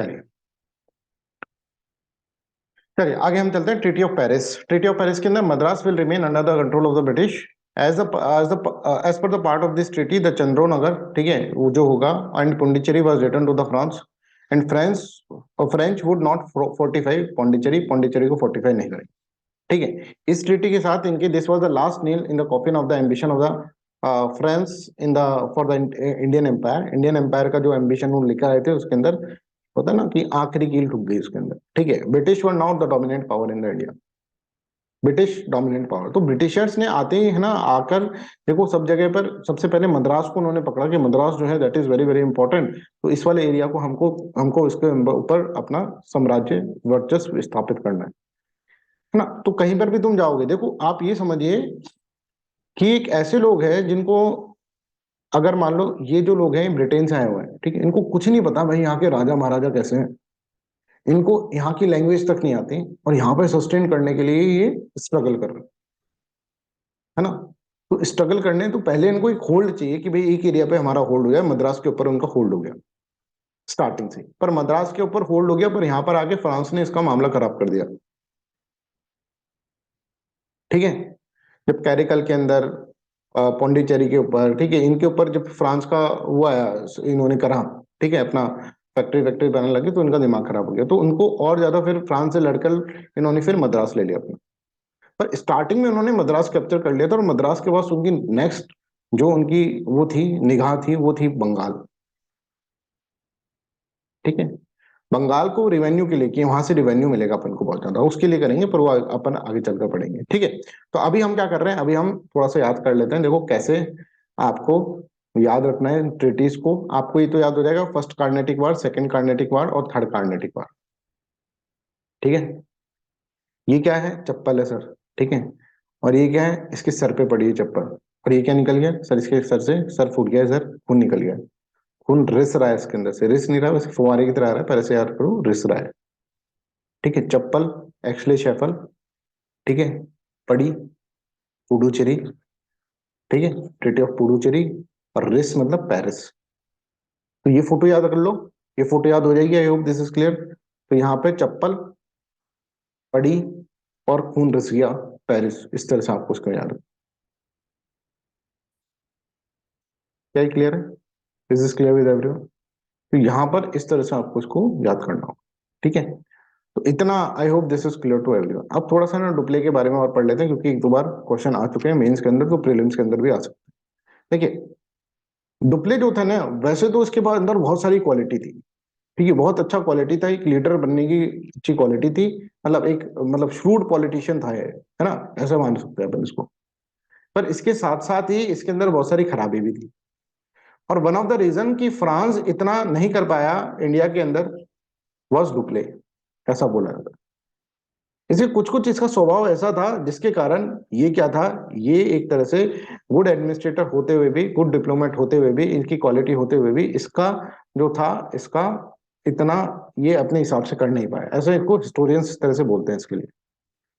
चलिए चलिए आगे हम चलते हैं। Treaty of Paris. Treaty of Paris के अंदर Madras will remain under the control of the British as per the part of this treaty the Chandernagore, ठीक है, वो जो होगा, and Pondicherry was return to the France and French would not fortify Pondicherry, Pondicherry को fortify नहीं करेंगे, ठीक है। इस ट्रीटी के साथ इनके this was the last nail in the coffin of the ambition of the France in the for the Indian empire. Indian empire का जो एम्बिशन वो लिखा रहे थे उसके अंदर होता है ना कि आखिरी कील ठुक गई उसके अंदर, ठीक है। British were not the dominant power in the India. British dominant power, तो ब्रिटिशर्स ने आते ही है ना आकर, देखो सब जगह पर सबसे पहले मद्रास को उन्होंने पकड़ा कि मद्रास जो है that is very very important, तो इस वाले एरिया को हमको हमको इसके ऊपर अपना साम्राज्य वर्चस्व स्थापित करना है ना। तो कहीं पर भी तुम जाओगे, देखो आप ये समझिए कि एक ऐसे लोग हैं जिनको, अगर मान लो ये जो लोग हैं ब्रिटेन से आए हुए हैं, ठीक है, इनको कुछ नहीं पता भाई यहाँ के राजा महाराजा कैसे हैं, इनको यहाँ की लैंग्वेज तक नहीं आती, और यहाँ पे सस्टेन करने के लिए ये स्ट्रगल कर रहे हैं, है ना। तो स्ट्रगल करने तो पहले इनको एक होल्ड चाहिए कि भाई एक एरिया पे हमारा होल्ड हो गया, मद्रास के ऊपर उनका होल्ड हो गया स्टार्टिंग से, पर मद्रास के ऊपर होल्ड हो गया, पर यहाँ पर आके फ्रांस ने इसका मामला खराब कर दिया, ठीक है। जब कैरिकल के अंदर पौंडीचेरी के ऊपर, ठीक है, इनके ऊपर जब फ्रांस का वो आया, इन्होंने करा, ठीक है, अपना फैक्ट्री फैक्ट्री बनाने लगे, तो इनका दिमाग खराब हो गया, तो उनको और ज्यादा फिर फ्रांस से लड़कर इन्होंने फिर मद्रास ले लिया अपना। पर स्टार्टिंग में उन्होंने मद्रास कैप्चर कर लिया था, और मद्रास के बाद उनकी नेक्स्ट जो उनकी वो थी निगाह थी, वो थी बंगाल, ठीक है। बंगाल को रिवेन्यू के लिए कि वहां से रिवेन्यू मिलेगा अपन को बहुत ज्यादा, उसके लिए करेंगे, पर वो अपन आगे चलकर पढ़ेंगे, ठीक है। तो अभी हम क्या कर रहे हैं, अभी हम थोड़ा सा याद कर लेते हैं, देखो कैसे आपको याद रखना है ट्रीटीज को। आपको ये तो याद हो जाएगा, फर्स्ट कार्नेटिक वार, सेकंड कार्नेटिक वार और थर्ड कार्नेटिक वार, ठीक है। ये क्या है, चप्पल है सर, ठीक है, और ये क्या है, इसके सर पे पड़ी है चप्पल, और ये क्या निकल गया सर, इसके सर से सर फूट गया है सर, खून निकल गया, खून रिस रहा है इसके अंदर से, रिस नहीं रहा वैसे फुवारे की तरह आ रहा है, पहले से याद करो, रिस रहा है, ठीक है। चप्पल एक्चुअली शेफल, ठीक है, पड़ी पुडुचेरी, ठीक है, ट्रीटी ऑफ पुडुचेरी, और रिस मतलब पेरिस। तो ये फोटो याद कर लो, ये फोटो याद हो जाएगी, आई होप दिस इज क्लियर। तो यहाँ पे चप्पल पड़ी और खून रिस गया पेरिस, इस तरह से आपको उसका याद है। क्या क्लियर है, this is clear with everyone. तो यहाँ पर इस तरह से आपको इसको याद करना होगा, ठीक है। तो इतना I hope this is clear to everyone. अब थोड़ा सा ना डुप्ले के बारे में और पढ़ लेते हैं, क्योंकि एक दो बार क्वेश्चन आ चुके हैं मेंस के अंदर, तो प्रीलिम्स के अंदर भी आ सकते हैं। देखिए डुप्ले जो था ना, वैसे तो उसके बाद अंदर बहुत सारी क्वालिटी थी, ठीक है, बहुत अच्छा क्वालिटी था, एक लीडर बनने की अच्छी क्वालिटी थी, मतलब एक मतलब श्रूड पॉलिटिशियन था ये, है ना, ऐसा मान सकते हैं अपन इसको। पर इसके साथ साथ ही इसके अंदर बहुत सारी खराबी भी थी, और वन ऑफ द रीजन कि फ्रांस इतना नहीं कर पाया इंडिया के अंदर वॉज डुप्ले, ऐसा बोला जाता है। इसे कुछ कुछ इसका स्वभाव ऐसा था जिसके कारण ये क्या था, ये एक तरह से गुड एडमिनिस्ट्रेटर होते हुए भी, गुड डिप्लोमेट होते हुए भी, इनकी क्वालिटी होते हुए भी इसका जो था, इसका इतना ये अपने हिसाब से कर नहीं पाया, ऐसा इसको हिस्टोरियंस इस तरह से बोलते हैं इसके लिए।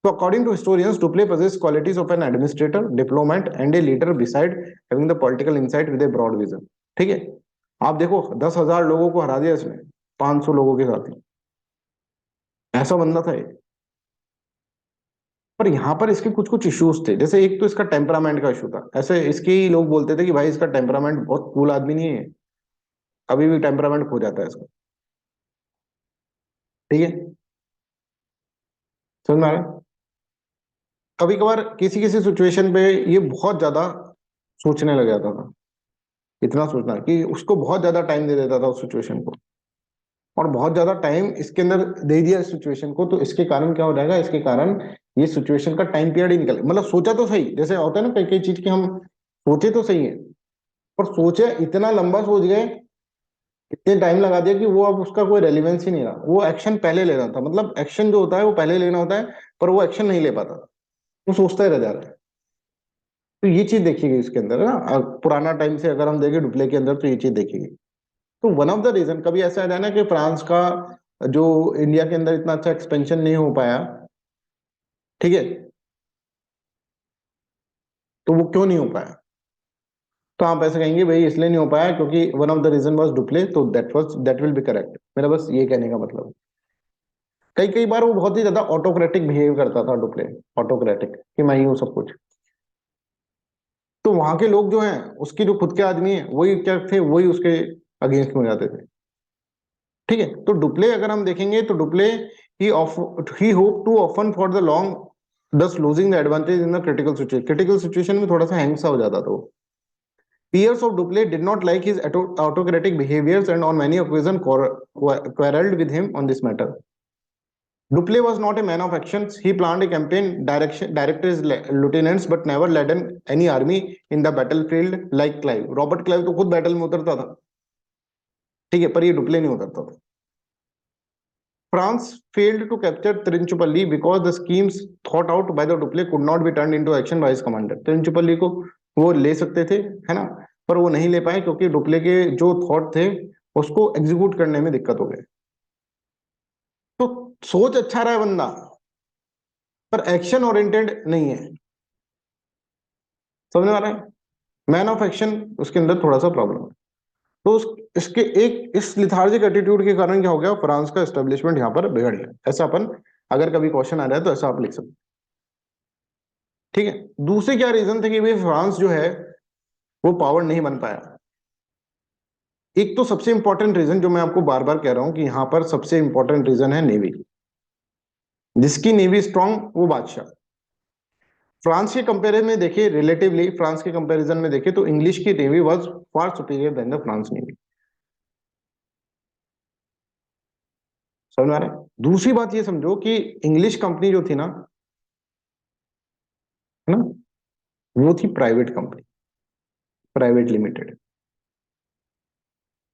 तो according to historians Dupleix possess qualities of an administrator, diplomat and a leader besides having the political insight with a broad vision, ठीक है। आप देखो 10,000 लोगों को हरा दिया इसने 500 लोगों के साथ ही, ऐसा बंदा था ये। पर यहाँ पर इसके कुछ कुछ इश्यूज थे, जैसे एक तो इसका टेम्परामेंट का इशू था, ऐसे इसके ही लोग बोलते थे कि भाई इसका टेम्परामेंट बहुत कूल आदमी नहीं है, कभी भी टेम्परामेंट खो जाता है इसका, ठीक है, समझ में आ रहा है। कभी कभार किसी किसी सिचुएशन पे ये बहुत ज्यादा सोचने लग जाता था, इतना सोचना कि उसको बहुत ज्यादा टाइम दे देता था उस सिचुएशन को, और बहुत ज्यादा टाइम इसके अंदर दे दिया इस सिचुएशन को, तो इसके कारण क्या हो जाएगा, इसके कारण ये सिचुएशन का टाइम पीरियड ही निकल, मतलब सोचा तो सही, जैसे होता है ना कई कई चीज की हम सोचे तो सही है, पर सोचे इतना लंबा सोच गए, इतने टाइम लगा दिया कि वो अब उसका कोई रेलिवेंस ही नहीं रहा, वो एक्शन पहले लेना था, मतलब एक्शन जो होता है वो पहले लेना होता है, पर वो एक्शन नहीं ले पाता, वो सोचता ही रह जाता है। तो ये चीज देखिएगी इसके अंदर है ना, पुराना टाइम से अगर हम देखें डुप्ले के अंदर, तो ये चीज देखेगी। तो वन ऑफ द रीजन कभी ऐसा आ जाए ना कि फ्रांस का जो इंडिया के अंदर इतना अच्छा एक्सपेंशन नहीं हो पाया, ठीक है, तो वो क्यों नहीं हो पाया, तो आप ऐसे कहेंगे भाई इसलिए नहीं हो पाया क्योंकि one of the reason was Dupleix, तो दैट विल बी करेक्ट। मेरा बस ये कहने का मतलब है। कई कई बार वो बहुत ही ज्यादा ऑटोक्रेटिक बिहेव करता था डुप्ले, ऑटोक्रेटिक कि मैं ही हूँ सब कुछ। तो वहां के लोग जो हैं, उसकी जो खुद के आदमी है वही क्या थे, वही उसके अगेंस्ट में जाते थे। ठीक है, तो डुप्ले अगर हम देखेंगे तो Dupleix he hope to often for the long thus losing the advantage in the critical situation. Critical situation में थोड़ा सा हैंग सा हो जाता था वो। Peers of Dupleix did not like his autocratic behaviors and on many occasions quarreled with him on this matter. Dupleix was not a man of actions. He planned a campaign, directed his lieutenants, but never led any army in the battlefield like Clive. Robert Clive तो खुद battle में उतरता था, ठीक है, पर ये Dupleix नहीं उतरता था। France failed to capture Trinchupalli because the schemes thought out by the Dupleix could not be turned into action by his commander. Trinchupalli को वो ले सकते थे, है ना, पर वो नहीं ले पाए क्योंकि डुप्ले के जो थॉट थे उसको एग्जीक्यूट करने में दिक्कत हो गई। तो सोच अच्छा रहा है बंदा, पर एक्शन ओरिएंटेड नहीं है। समझ में आ रहा है? मैन ऑफ एक्शन उसके अंदर थोड़ा सा प्रॉब्लम है। तो इसके एक इस लिथार्जिक एटीट्यूड के कारण क्या हो गया, फ्रांस का एस्टेब्लिशमेंट यहाँ पर बिगड़ गया। ऐसा अपन अगर कभी क्वेश्चन आ रहा है तो ऐसा आप लिख सकते। ठीक है, दूसरे क्या रीजन थे कि भाई फ्रांस जो है वो पावर नहीं बन पाया। एक तो सबसे इंपॉर्टेंट रीजन जो मैं आपको बार बार कह रहा हूं कि यहां पर सबसे इंपॉर्टेंट रीजन है नेवी। जिसकी नेवी स्ट्रांग वो बादशाह। फ्रांस के कंपेरिजन में देखिए, रिलेटिवली फ्रांस के कंपैरिजन में देखिए तो इंग्लिश की navy was far superior than the France navy. समझ में आ रहा है? दूसरी बात ये समझो कि इंग्लिश कंपनी जो थी ना, है ना, वो थी प्राइवेट कंपनी, प्राइवेट लिमिटेड।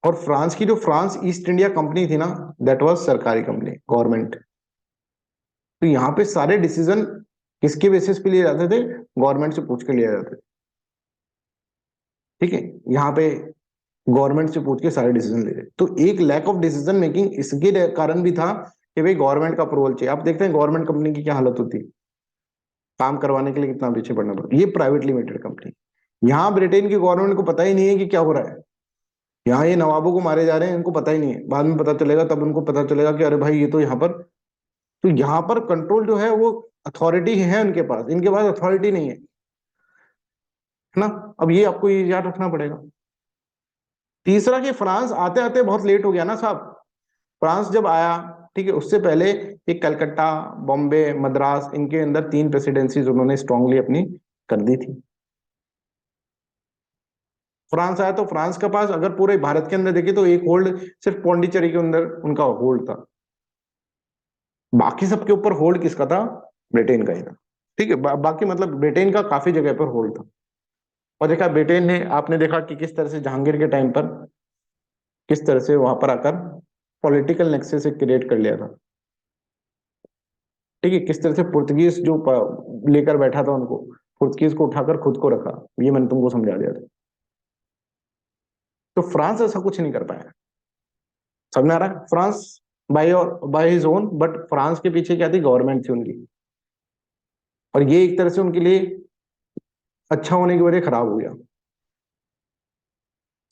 और फ्रांस की जो फ्रांस ईस्ट इंडिया कंपनी थी ना, दैट वाज सरकारी कंपनी, गवर्नमेंट। तो यहाँ पे सारे डिसीजन किसके बेसिस पे लिए जाते थे, गवर्नमेंट से पूछ के लिए जाते थे। ठीक है, यहाँ पे गवर्नमेंट से पूछ के सारे डिसीजन ले रहे। तो एक लैक ऑफ डिसीजन मेकिंग इसके कारण भी था कि भाई गवर्नमेंट का अप्रूवल चाहिए। आप देखते हैं गवर्नमेंट कंपनी की क्या हालत होती है, काम करवाने के लिए कितना पीछे पड़ना पड़ता है। ये प्राइवेट लिमिटेड कंपनी, यहाँ ब्रिटेन की गवर्नमेंट को पता ही नहीं है कि क्या हो रहा है। यहाँ ये नवाबों को मारे जा रहे हैं, इनको पता ही नहीं है। बाद में पता चलेगा, तब उनको पता चलेगा कि अरे भाई ये तो यहाँ पर, तो यहाँ पर कंट्रोल जो है वो अथॉरिटी है उनके पास, इनके पास अथॉरिटी नहीं है ना। अब ये आपको ये याद रखना पड़ेगा। तीसरा कि फ्रांस आते आते बहुत लेट हो गया ना साहब। फ्रांस जब आया, ठीक है, उससे पहले एक कलकत्ता, बॉम्बे, मद्रास, इनके अंदर 3 प्रेसिडेंसीज उन्होंने स्ट्रांगली अपनी कर दी थी। फ्रांस आया तो फ्रांस के पास अगर पूरे भारत के अंदर देखिए तो एक होल्ड सिर्फ पौंडीचेरी के अंदर उनका होल्ड था। बाकी सबके ऊपर होल्ड किसका था, ब्रिटेन का ही था। ठीक है, बाकी मतलब ब्रिटेन का काफी जगह पर होल्ड था। और देखा ब्रिटेन ने, आपने देखा कि किस तरह से जहांगीर के टाइम पर किस तरह से वहां पर आकर पॉलिटिकल नेक्सस से क्रिएट कर लिया था। ठीक है, किस तरह से पुर्तगीज जो लेकर बैठा था उनको, पुर्तगीज को उठाकर खुद को रखा। ये मैंने तुमको समझा दिया था। तो फ्रांस ऐसा कुछ नहीं कर पाया। समझ में आ रहा है? फ्रांस बाय और by his own, but France के पीछे क्या थी, गवर्नमेंट थी उनकी। और ये एक तरह से उनके लिए अच्छा होने की वजह खराब हो गया।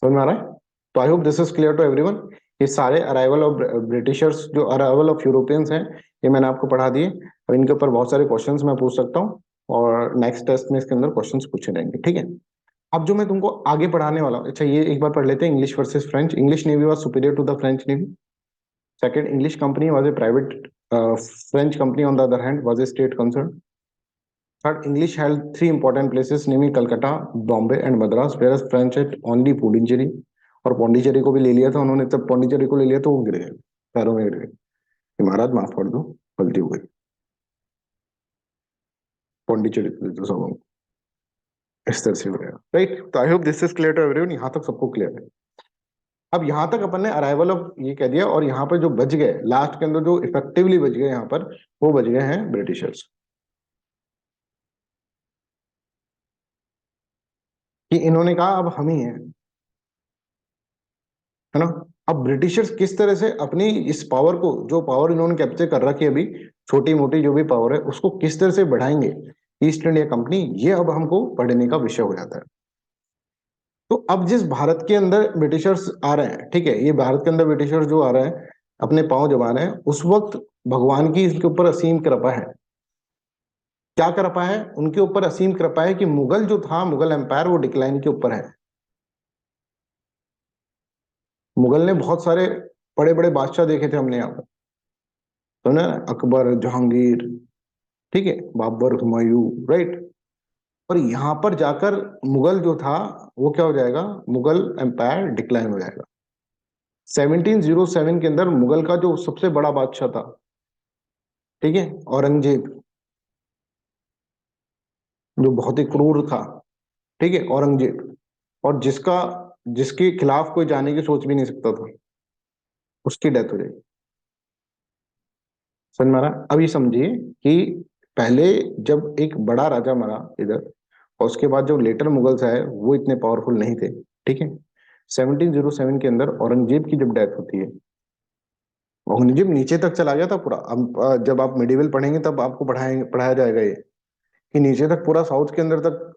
समझ में आ रहा है? तो I hope this is clear to everyone. ये सारे अराइवल ऑफ ब्रिटिशर्स, जो अराइवल ऑफ यूरोपियंस हैं, ये मैंने आपको पढ़ा दिए। अब इनके ऊपर बहुत सारे क्वेश्चंस मैं पूछ सकता हूँ और नेक्स्ट टेस्ट में इसके अंदर क्वेश्चंस पूछे जाएंगे। ठीक है, अब जो मैं तुमको आगे पढ़ाने वाला हूँ, अच्छा ये एक बार पढ़ लेते हैं। English versus French. English navy was superior to the French navy. Second, English company was a private, French company on the other hand was a state concern. Third, English held 3 important places, namely Calcutta, Bombay and Madras, whereas French had only Puducherry। और पौंडीचेरी को भी ले लिया था उन्होंने। तब पौंडीचेरी को ले लिया तो वो गिर गए, पैरों में गिर गए कि महाराज माफ कर दो, गलती हो गई, पौंडीचेरी को दे दो सब हमको। इस तरह से हो गया। राइट, तो I hope this is clear to everyone. यहाँ तक सबको क्लियर है। अब यहाँ तक अपन ने अराइवल ऑफ ये कह दिया, और यहाँ पर जो बच गए लास्ट के अंदर, जो इफेक्टिवली बच गए यहाँ पर, वो बच गए हैं ब्रिटिशर्स। कि इन्होंने कहा अब हम ही हैं, है ना। अब ब्रिटिशर्स किस तरह से अपनी इस पावर को, जो पावर इन्होंने कैप्चर कर रखी है अभी, छोटी मोटी जो भी पावर है, उसको किस तरह से बढ़ाएंगे ईस्ट इंडिया कंपनी, ये अब हमको पढ़ने का विषय हो जाता है। तो अब जिस भारत के अंदर ब्रिटिशर्स आ रहे हैं, ठीक है, ये भारत के अंदर ब्रिटिशर्स जो आ रहे हैं अपने पांव जमा रहे हैं, उस वक्त भगवान की इसके ऊपर असीम कृपा है। क्या कृपा है उनके ऊपर? असीम कृपा है कि मुगल जो था, मुगल एम्पायर, वो डिक्लाइन के ऊपर है। मुगल ने बहुत सारे बड़े बड़े बादशाह देखे थे हमने यहाँ पर, तो ना, अकबर, जहांगीर, ठीक है, बाबर, हुमायूं, राइट। और यहाँ पर जाकर मुगल जो था वो क्या हो जाएगा? मुगल एम्पायर डिक्लाइन हो जाएगा। 1707 के अंदर मुगल का जो सबसे बड़ा बादशाह था, ठीक है, औरंगजेब, जो बहुत ही क्रूर था, ठीक है, औरंगजेब, और जिसके खिलाफ कोई जाने की सोच भी नहीं सकता था, उसकी डेथ हो जाएगी। समझ में आ रहा? अब ये समझिए कि पहले जब एक बड़ा राजा मरा इधर, और उसके बाद जो लेटर मुगल्स आए वो इतने पावरफुल नहीं थे, ठीक है। 1707 के अंदर औरंगजेब की जब डेथ होती है, औरंगजेब नीचे तक चला गया था पूरा। अब जब आप मिडिवल पढ़ेंगे तब आपको पढ़ाया जाएगा ये, कि नीचे तक पूरा साउथ के अंदर तक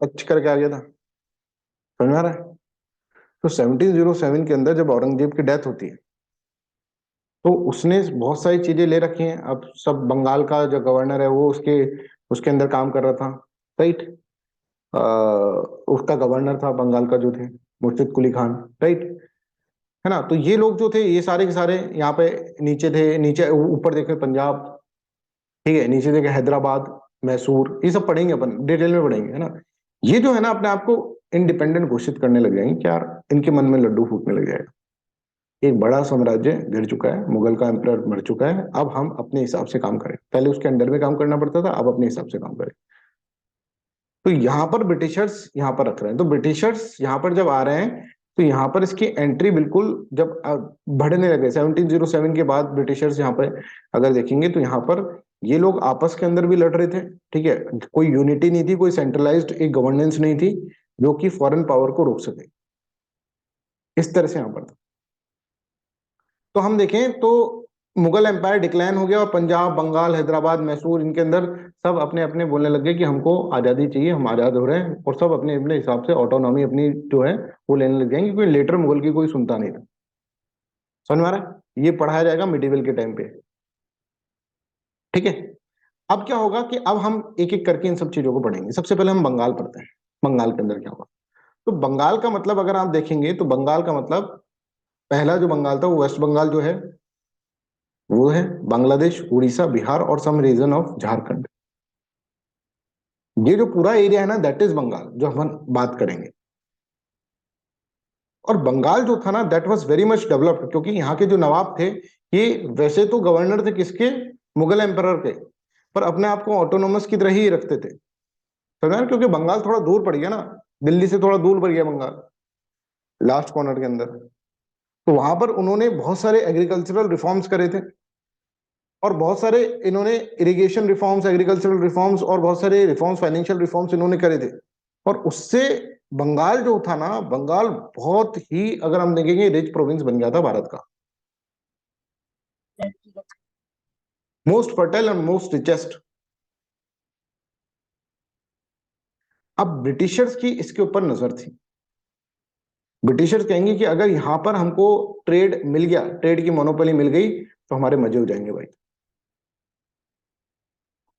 टच करके आ गया था। समझ में आ रहा है? तो 1707 के अंदर जब औरंगजेब की डेथ होती है, तो उसने बहुत सारी चीजें ले रखी हैं। अब सब, बंगाल का जो गवर्नर है वो उसके उसके अंदर काम कर रहा था, राइट। उसका गवर्नर था बंगाल का जो थे, मुर्शिद कुली खान, राइट, है ना। तो ये लोग जो थे ये सारे के सारे यहाँ पे नीचे थे। नीचे ऊपर देखे पंजाब, ठीक है, नीचे देखे हैदराबाद, मैसूर, ये सब पढ़ेंगे अपन, डिटेल में पढ़ेंगे, है ना। ये जो है ना अपने आप को इंडिपेंडेंट घोषित करने लग जाएंगे क्या, इनके मन में लड्डू फूटने लग जाएगा। एक बड़ा साम्राज्य गिर चुका है, मुगल का एम्परर मर चुका है, अब हम अपने हिसाब से काम करें। पहले उसके अंडर में काम करना पड़ता था, अब अपने हिसाब से काम करें। तो यहाँ पर ब्रिटिशर्स यहाँ पर रख रहे हैं। तो ब्रिटिशर्स यहाँ पर जब आ रहे हैं, तो यहाँ पर इसकी एंट्री बिल्कुल जब बढ़ने लगे 1707 के बाद, ब्रिटिशर्स यहाँ पर अगर देखेंगे तो यहाँ पर ये लोग आपस के अंदर भी लड़ रहे थे, ठीक है। कोई यूनिटी नहीं थी, कोई सेंट्रलाइज्ड एक गवर्नेंस नहीं थी जो कि फॉरेन पावर को रोक सके। इस तरह से यहाँ पर था। तो हम देखें तो मुगल एम्पायर डिक्लाइन हो गया, और पंजाब, बंगाल, हैदराबाद, मैसूर, इनके अंदर सब अपने अपने बोलने लगे कि हमको आजादी चाहिए, हम आजाद हो रहे हैं, और सब अपने अपने हिसाब से ऑटोनॉमी अपनी जो है वो लेने लग जाएंगे, क्योंकि लेटर मुगल की कोई सुनता नहीं था। समझ में आ रहा है? ये पढ़ाया जाएगा मिडिवल के टाइम पे, ठीक है। अब क्या होगा कि अब हम एक एक करके इन सब चीजों को पढ़ेंगे। सबसे पहले हम बंगाल पढ़ते हैं। बंगाल के अंदर क्या होगा? तो बंगाल का मतलब अगर आप देखेंगे तो बंगाल का मतलब, पहला जो बंगाल था वो वेस्ट बंगाल जो है, वो है बांग्लादेश, उड़ीसा, बिहार और सम रीजन ऑफ झारखंड। ये जो पूरा एरिया है ना, दैट इज बंगाल, जो हम बात करेंगे। और बंगाल जो था ना, that was very much developed, क्योंकि यहाँ के जो नवाब थे, ये वैसे तो गवर्नर थे किसके? मुगल एम्परर के, पर अपने आप को ऑटोनोमस की तरह ही रखते थे। समझा ना? क्योंकि बंगाल थोड़ा दूर पड़ गया ना, दिल्ली से थोड़ा दूर पड़ गया बंगाल, लास्ट कॉर्नर के अंदर। तो वहां पर उन्होंने बहुत सारे एग्रीकल्चरल रिफॉर्म्स करे थे, और बहुत सारे इन्होंने इरिगेशन रिफॉर्म्स, एग्रीकल्चरल रिफॉर्म्स, और बहुत सारे रिफॉर्म्स, फाइनेंशियल रिफॉर्म्स इन्होंने करे थे। और उससे बंगाल जो था ना, बंगाल बहुत ही, अगर हम देखेंगे, रिच प्रोविंस बन गया था भारत का, most fertile and most richest. अब ब्रिटिशर्स की इसके ऊपर नजर थी। ब्रिटिशर्स कहेंगे कि अगर यहां पर हमको ट्रेड मिल गया, ट्रेड की मोनोपोली मिल गई, तो हमारे मजे हो जाएंगे भाई,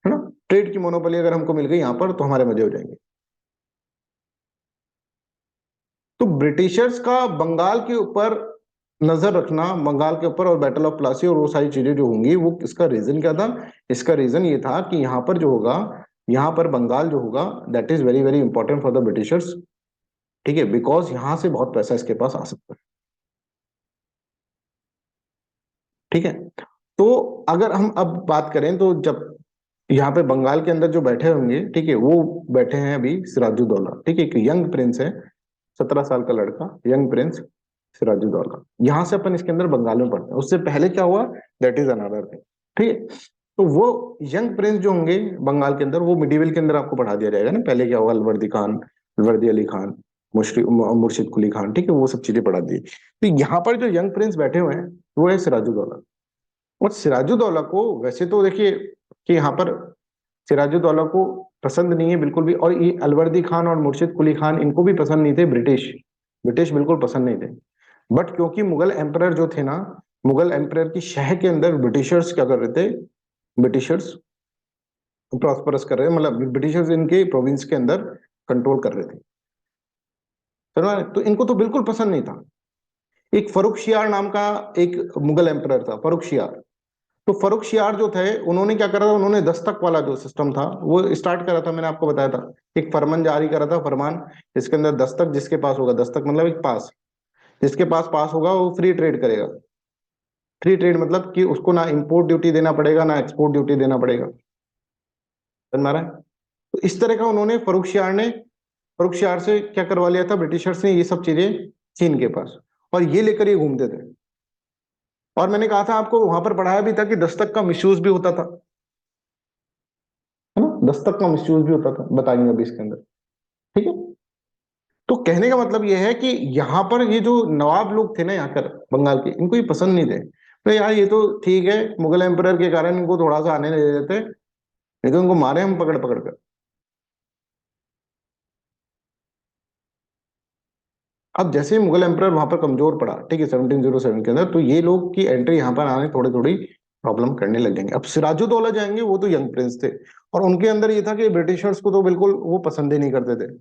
है ना। ट्रेड की मोनोपोली अगर हमको मिल गई यहां पर, तो हमारे मजे हो जाएंगे। तो ब्रिटिशर्स का बंगाल के ऊपर नजर रखना, बंगाल के ऊपर, और बैटल ऑफ प्लासी और वो सारी चीजें जो होंगी, वो इसका रीजन क्या था? इसका रीजन ये था कि यहाँ पर जो होगा, यहाँ पर बंगाल जो होगा, that is very very important for the Britishers, ठीक है, बिकॉज यहाँ से बहुत पैसा इसके पास आ सकता है, ठीक है। तो अगर हम अब बात करें, तो जब यहाँ पे बंगाल के अंदर जो बैठे होंगे, ठीक है, वो बैठे हैं अभी सिराजुद्दौला, ठीक है, एक यंग प्रिंस है, 17 साल का लड़का, यंग प्रिंस सिराजुद्दौला। यहाँ से अपन इसके अंदर बंगाल में पढ़ते हैं। उससे पहले क्या हुआ, दैट इज अनदर थिंग, ठीक है। तो वो यंग प्रिंस जो होंगे बंगाल के अंदर, वो मिडिवल के अंदर आपको पढ़ा दिया जाएगा ना। पहले क्या हुआ, अलवर्दी खान, अलवर्दी अली खान, मुर्शिद कुली खान, ठीक है, वो सब चीजें पढ़ा दी। तो यहाँ पर जो यंग प्रिंस बैठे हुए हैं, वो है सिराजुद्दौला। और सिराजुद्दौला को वैसे तो देखिए कि यहाँ पर सिराजुद्दौला को पसंद नहीं है बिल्कुल भी। और ये अलवर्दी खान और मुर्शिद कुली खान, इनको भी पसंद नहीं थे ब्रिटिश, ब्रिटिश बिल्कुल पसंद नहीं थे। बट क्योंकि मुगल एम्परर जो थे ना, मुगल एम्परर की शह के अंदर ब्रिटिशर्स क्या कर रहे थे, ब्रिटिशर्स प्रॉस्परस कर रहे, मतलब ब्रिटिशर्स इनके प्रोविंस के अंदर कंट्रोल कर रहे थे, समझ रहे? तो इनको तो बिल्कुल पसंद नहीं था। एक फरुख शियार नाम का एक मुगल एम्परर था, फरुख शियार। तो फरुख शियार जो थे, उन्होंने क्या करा था, उन्होंने दस्तक वाला जो सिस्टम था वो स्टार्ट करा था। मैंने आपको बताया था, एक फरमान जारी करा था, फरमान, इसके अंदर दस्तक जिसके पास होगा, दस्तक मतलब एक पास, जिसके पास पास होगा वो फ्री ट्रेड करेगा। फ्री ट्रेड मतलब कि उसको ना इंपोर्ट ड्यूटी देना पड़ेगा ना एक्सपोर्ट ड्यूटी देना पड़ेगा, समझ में आ रहा है? तो इस तरह का उन्होंने फरुख शियार से क्या करवा लिया था ब्रिटिशर्स ने, ये सब चीजें चीन के पास, और ये लेकर ये घूमते थे। और मैंने कहा था आपको, वहां पर पढ़ाया भी था कि दस्तक का मिसयूज भी होता था, है ना, दस्तक का मिसयूज भी होता था, बताएंगे अभी इसके अंदर, ठीक है। तो कहने का मतलब ये है कि यहाँ पर ये जो नवाब लोग थे ना यहाँ कर बंगाल के, इनको ये पसंद नहीं थे। तो यार ये तो ठीक है, मुगल एम्परर के कारण इनको थोड़ा सा आने दे देते, नहीं तो इनको मारे हम पकड़ पकड़ कर। अब जैसे ही मुगल एम्परर वहां पर कमजोर पड़ा, ठीक है, 1707 के अंदर, तो ये लोग की एंट्री यहाँ पर आने थोड़ी थोड़ी प्रॉब्लम करने लग जाएंगे। अब सिराजुद्दौला जाएंगे, वो तो यंग प्रिंस थे, और उनके अंदर ये था कि ब्रिटिशर्स को तो बिल्कुल वो पसंद ही नहीं करते थे,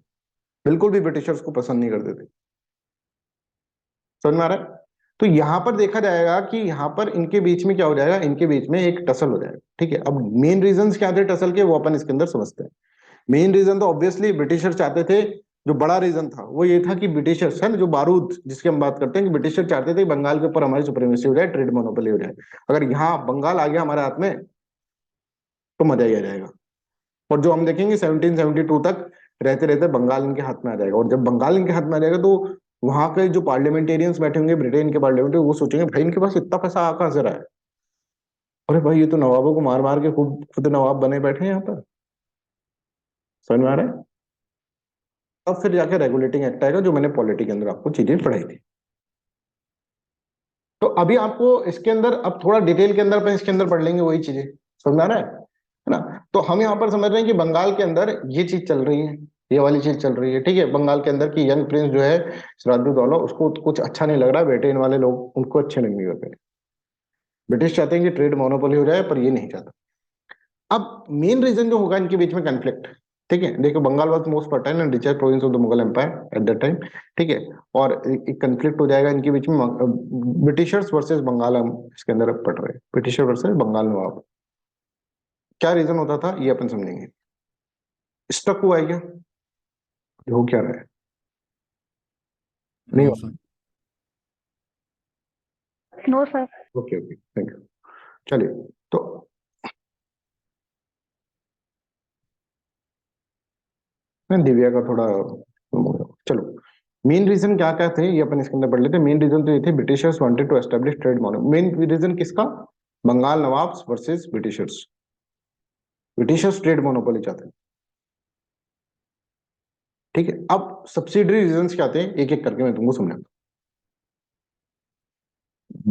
बिल्कुल भी ब्रिटिशर्स को पसंद नहीं करते थे, समझ में आ रहा है? तो यहां पर देखा जाएगा कि यहाँ पर इनके बीच में क्या हो जाएगा, इनके बीच में एक टसल हो जाएगा, ठीक है। अब मेन रीजंस क्या थे टसल के, वो अपन इसके अंदर समझते हैं। मेन रीजन तो ऑब्वियसली ब्रिटिशर चाहते थे, जो बड़ा रीजन था वो ये था कि ब्रिटिशर्स है ना, जो बारूद जिसकी हम बात करते हैं, कि ब्रिटिशर चाहते थे बंगाल के ऊपर हमारी सुप्रीमेसी हो जाए, ट्रेड मोनोपोली हो जाए। अगर यहाँ बंगाल आ गया हमारे हाथ में तो मजा ही आ जाएगा। और जो हम देखेंगे 1772 तक रहते रहते बंगाल इनके हाथ में आ जाएगा। और जब बंगाल इनके हाथ में आ जाएगा तो वहां के जो पार्लियामेंटेरियंस बैठे होंगे ब्रिटेन के पार्लियामेंट, वो सोचेंगे भाई इनके पास इतना पैसा आ कहां से रहा है, अरे भाई ये तो नवाबों को मार मार के खुद खुद नवाब बने बैठे हैं यहाँ पर, समझ में आ रहा है? अब फिर जाके रेगुलेटिंग एक्ट आएगा, जो मैंने पॉलिटी के अंदर आपको चीजें पढ़ाई थी। तो अभी आपको इसके अंदर अब थोड़ा डिटेल के अंदर अपन इसके अंदर पढ़ लेंगे वही चीजें, समझ में आ रहा है ना? तो हम यहाँ पर समझ रहे हैं कि बंगाल के अंदर ये चीज चल रही है, ये वाली चीज चल रही है, ठीक है। बंगाल के अंदर की यंग प्रिंस जो है सिराजुद्दौला, उसको कुछ अच्छा नहीं लग रहा, ब्रिटेन वाले लोग उनको अच्छे नहीं लग रहे। ब्रिटिश चाहते हैं कि ट्रेड मोनोपोली हो जाए, पर ये नहीं चाहता। अब मेन रीजन जो होगा इनके बीच में कन्फ्लिक्ट, ठीक है, देखो Bengal was most fertile and richest province of the Mughal empire at that time, ठीक है। और एक कन्फ्लिक्ट हो जाएगा इनके बीच में, ब्रिटिशर्स वर्सेस बंगाल, हम इसके अंदर अब पढ़ रहे हैं, ब्रिटिशर वर्सेस बंगाल नवाब। क्या रीजन होता था ये अपन समझेंगे। स्टक हुआ है क्या, ये हो क्या रहा है? नहीं नो हो? Sir. No sir. Okay okay, thank you. चलिए, तो मैं दिव्या का थोड़ा, चलो, मेन रीजन क्या क्या थे ये अपन इसके अंदर पढ़ लेते हैं। मेन रीजन तो ये थे Britishers wanted to establish trade monopoly. Main reason किसका, Bengal nawabs versus Britishers. Britishers trade monopoly चाहते हैं, ठीक है। अब सब्सिडरी रीजंस क्या थे, एक एक करके मैं तुमको समझाता हूं।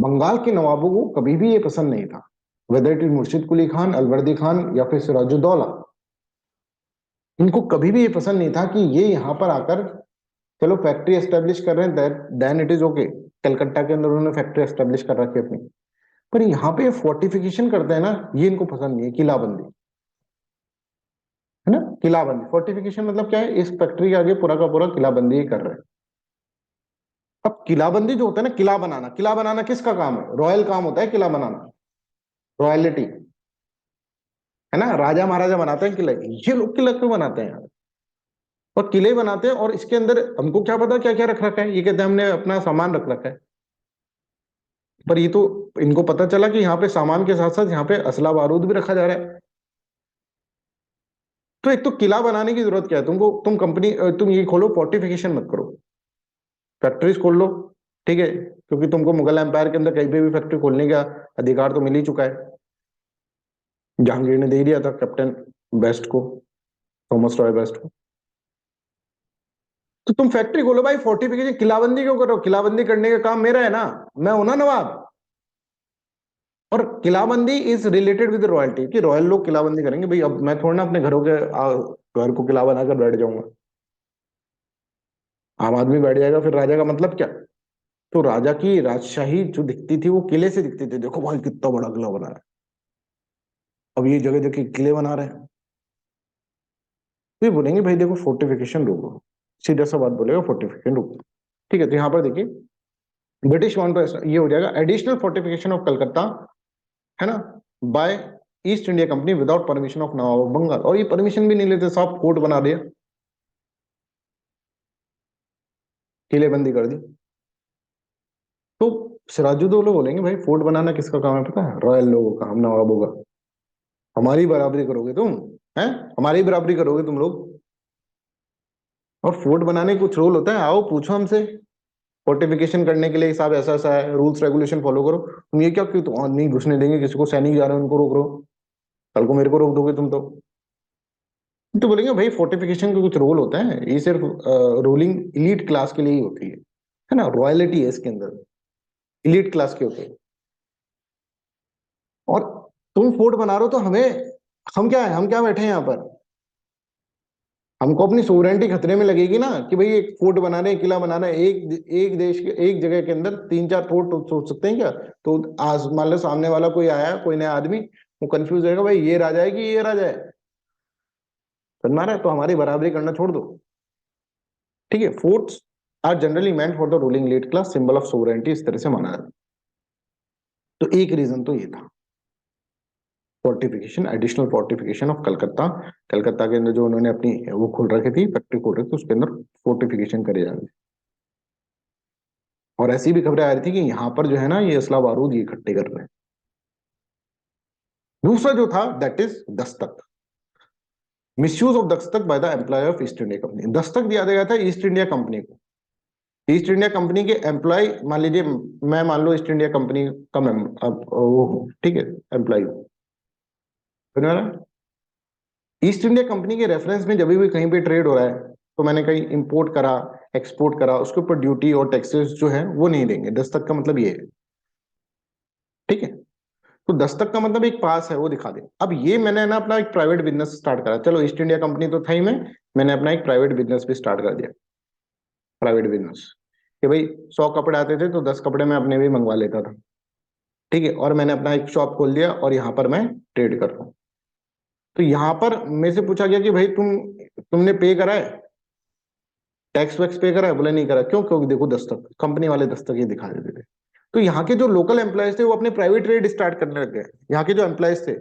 बंगाल के नवाबों को कभी भी ये पसंद नहीं था, वेदर इट इज मुर्शिद कुली खान, अलवर्दी खान या फिर सिराजुद्दौला, इनको कभी भी ये पसंद नहीं था कि ये यहाँ पर आकर, चलो फैक्ट्री एस्टेब्लिश कर रहे हैं, then it is okay. Calcutta के अंदर उन्होंने फैक्ट्री एस्टेब्लिश कर रखी है अपनी, पर यहाँ पे फोर्टिफिकेशन करते हैं ना, ये इनको पसंद नहीं है, किलाबंदी, है ना, किलाबंदी। फोर्टिफिकेशन मतलब क्या है, इस फैक्ट्री के आगे पूरा का पूरा किलाबंदी ही कर रहे हैं। अब किलाबंदी जो होता है ना, किला बनाना, किला बनाना किसका काम है, रॉयल काम होता है किला बनाना, रॉयलिटी, है ना, राजा महाराजा बनाते हैं किले, ये लोग किला क्यों बनाते हैं यार? और किले बनाते हैं, और इसके अंदर हमको क्या पता क्या क्या रख रखा है, ये कहते हैं हमने अपना सामान रख रखा है, पर ये तो इनको पता चला कि यहाँ पे सामान के साथ साथ यहाँ पे असला बारूद भी रखा जा रहा है। तो एक तो किला बनाने की जरूरत क्या है तुमको, तुम कंपनी, तुम ये खोलो, फोर्टिफिकेशन मत करो, फैक्ट्रीज खोल लो, ठीक है, क्योंकि तुमको मुगल एम्पायर के अंदर कहीं पे भी फैक्ट्री खोलने का अधिकार तो मिल ही चुका है, जहांगीर ने दे दिया था कैप्टन बेस्ट को, थॉमस रॉय बेस्ट को। तो तुम फैक्ट्री खोलो भाई, फोर्टिफिकेशन, किलाबंदी क्यों करो, किलाबंदी करने का काम मेरा है ना, मैं हूं ना नवाब। और किलाबंदी इज रिलेटेड विद रॉयल्टी, कि रॉयल लोग किलाबंदी करेंगे भाई, अब मैं थोड़ा ना अपने घरों के घर को किला बनाकर बैठ जाऊंगा, आम आदमी बैठ जाएगा, फिर राजा का मतलब क्या? तो राजा की राजशाही जो दिखती थी वो किले से दिखती थी, देखो भाई कितना बड़ा किला बना है, अब ये जगह जगह किले बना रहे हैं। तो ये बोलेंगे भाई देखो फोर्टिफिकेशन रोको, सीधा सा बात बोलेगा फोर्टिफिकेशन रोको। ठीक है, तो यहाँ पर देखिए ब्रिटिश वांट टू, ये हो जाएगा एडिशनल फोर्टिफिकेशन ऑफ कलकत्ता, है ना, by East India company without permission of nawab Bengal. और ये परमिशन भी नहीं लेते, साहब फोर्ट बना दिया, किलेबंदी कर दी। तो सिराजुद्दौला बोलेंगे भाई फोर्ट बनाना किसका काम है पता है? रॉयल लोगों का, हम नवाबों का। हमारी बराबरी करोगे तुम, हैं? हमारी बराबरी करोगे तुम लोग? और फोर्ट बनाने का कुछ रोल होता है? आओ पूछो हमसे, फोर्टिफिकेशन करने के लिए साहब ऐसा ऐसा है, रूल्स रेगुलेशन फॉलो करो। तुम ये क्या, क्यों तो नहीं घुसने देंगे किसी को, सैनिक जा रहे हैं उनको रोक रहे हो, कल को मेरे को रोक दोगे तुम तो बोलेंगे भाई फोर्टिफिकेशन का कुछ रोल होता है, ये सिर्फ रूलिंग इलीट क्लास के लिए ही होती है ना, रॉयलिटी है इसके अंदर, इलीट क्लास के होते हैं। और तुम फोर्ट बना रहे हो तो हमें, हम क्या है, हम क्या बैठे हैं यहाँ पर? हमको अपनी सोवरेनिटी खतरे में लगेगी ना, कि भाई एक फोर्ट बना रहे हैं, किला बना रहे हैं, एक एक देश के एक जगह के अंदर तीन चार फोर्ट सोच सकते हैं क्या? तो आज मान लो सामने वाला कोई आया, कोई नया आदमी, वो कंफ्यूज रहेगा भाई ये राजा है कि ये राजा है, समझ रहा है? तो हमारी बराबरी करना छोड़ दो। ठीक है, forts are generally meant for the ruling elite class, symbol of sovereignty, इस तरह से माना जाता है। तो एक रीजन तो ये था, fortification, additional fortification of Calcutta. Calcutta के अंदर जो उन्होंने अपनी वो खोल रखी थी, फैक्ट्री खोल रखी थी, उसके अंदर फोर्टिफिकेशन करे जा रहे थे। और ऐसी भी खबरें आ रही थी कि यहाँ पर जो है ना ये असला बारूद ये इकट्ठे कर रहे हैं। दूसरा जो था that is dastak, misuse of dastak by the employ of East India company. दस्तक दिया गया था ईस्ट इंडिया कंपनी को, ईस्ट इंडिया कंपनी के एम्प्लॉय, मान लीजिए मैं मान लो ईस्ट इंडिया कंपनी का वो हूँ, ठीक है, एम्प्लॉय ईस्ट इंडिया कंपनी के रेफरेंस में जब भी कहीं पे ट्रेड हो रहा है, तो मैंने कहीं इंपोर्ट करा, एक्सपोर्ट करा, उसके ऊपर ड्यूटी और टैक्सेस जो है वो नहीं देंगे। दस्तक का मतलब ये है, ठीक है। तो दस्तक का मतलब एक पास है वो दिखा दे। अब ये मैंने ना अपना एक प्राइवेट बिजनेस स्टार्ट करा, चलो ईस्ट इंडिया कंपनी तो था ही, मैंने अपना एक प्राइवेट बिजनेस भी स्टार्ट कर दिया, प्राइवेट बिजनेस, कि भाई 100 कपड़े आते थे तो 10 कपड़े मैं अपने भी मंगवा लेता था, ठीक है, और मैंने अपना एक शॉप खोल दिया और यहाँ पर मैं ट्रेड कर रहा हूँ। तो यहाँ पर मेरे से पूछा गया कि भाई तुमने पे करा है, टैक्स वैक्स पे करा है? बोले नहीं करा। क्यों? क्योंकि देखो दस्तक, कंपनी वाले दस्तक ये दिखा देते थे। तो यहाँ के जो लोकल एम्प्लॉयज थे वो अपने प्राइवेट ट्रेड स्टार्ट करने लग गए, यहाँ के जो एम्प्लॉयज थे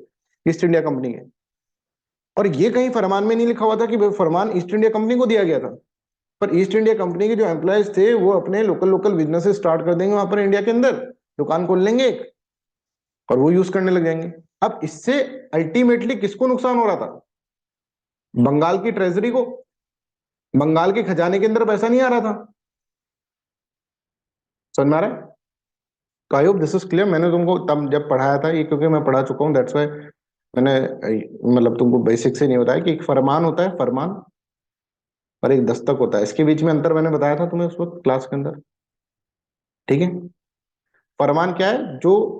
ईस्ट इंडिया कंपनी के। और ये कहीं फरमान में नहीं लिखा हुआ था कि फरमान ईस्ट इंडिया कंपनी को दिया गया था, पर ईस्ट इंडिया कंपनी के जो एम्प्लॉयज थे वो अपने लोकल लोकल बिजनेस स्टार्ट कर देंगे वहां पर इंडिया के अंदर, दुकान खोल लेंगे और वो यूज करने लग जाएंगे। अब इससे अल्टीमेटली किसको नुकसान हो रहा था? बंगाल की ट्रेजरी को, बंगाल के खजाने के अंदर पैसा नहीं आ रहा था। समझ में आ रहा है? तो I hope this is clear. मैंने तुमको तब जब पढ़ाया था ये, क्योंकि मैं पढ़ा चुका हूँ, दैट्स वाई मैंने मतलब तुमको बेसिक से नहीं बताया कि एक फरमान होता है, फरमान, और एक दस्तक होता है, इसके बीच में अंतर मैंने बताया था तुम्हें उस वक्त क्लास के अंदर, ठीक है। फरमान क्या है? जो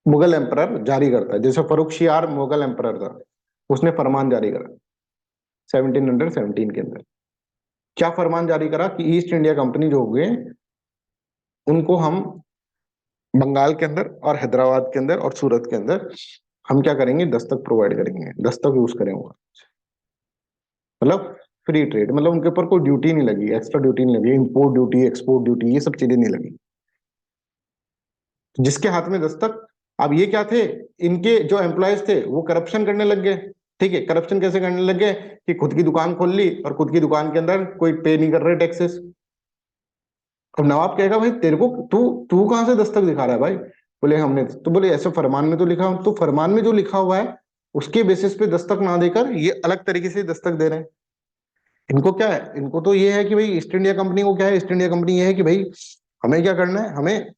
मुगल एम्परर जारी करता है, जैसे फरुख शियार मुगल एम्परर था, उसने फरमान जारी करा 1717 के अंदर। क्या फरमान जारी करा कि ईस्ट इंडिया कंपनी जो हो गए उनको हम बंगाल के अंदर और हैदराबाद के अंदर और सूरत के अंदर हम क्या करेंगे? दस्तक प्रोवाइड करेंगे, दस्तक यूज करेंगे, मतलब फ्री ट्रेड, मतलब उनके ऊपर कोई ड्यूटी नहीं लगी, एक्स्ट्रा ड्यूटी नहीं लगी, इंपोर्ट ड्यूटी, एक्सपोर्ट ड्यूटी, ये सब चीजें नहीं लगी। जिसके हाथ में दस्तक, अब ये क्या थे, इनके जो एम्प्लॉयज थे वो करप्शन करने लग गए, ठीक है। करप्शन कैसे करने लग गए? कि खुद की दुकान खोल ली और खुद की दुकान के अंदर कोई पे नहीं कर रहे टैक्सेस। अब नवाब कहेगा भाई तेरे को, तू तू कहां से दस्तक दिखा रहा है भाई? बोले हमने तो, बोले ऐसे फरमान में तो लिखा, तो फरमान में जो लिखा हुआ है उसके बेसिस पे दस्तक ना देकर ये अलग तरीके से दस्तक दे रहे हैं। इनको क्या है? इनको तो ये है कि भाई ईस्ट इंडिया कंपनी को क्या है, ईस्ट इंडिया कंपनी ये है कि भाई हमें क्या करना है, हमें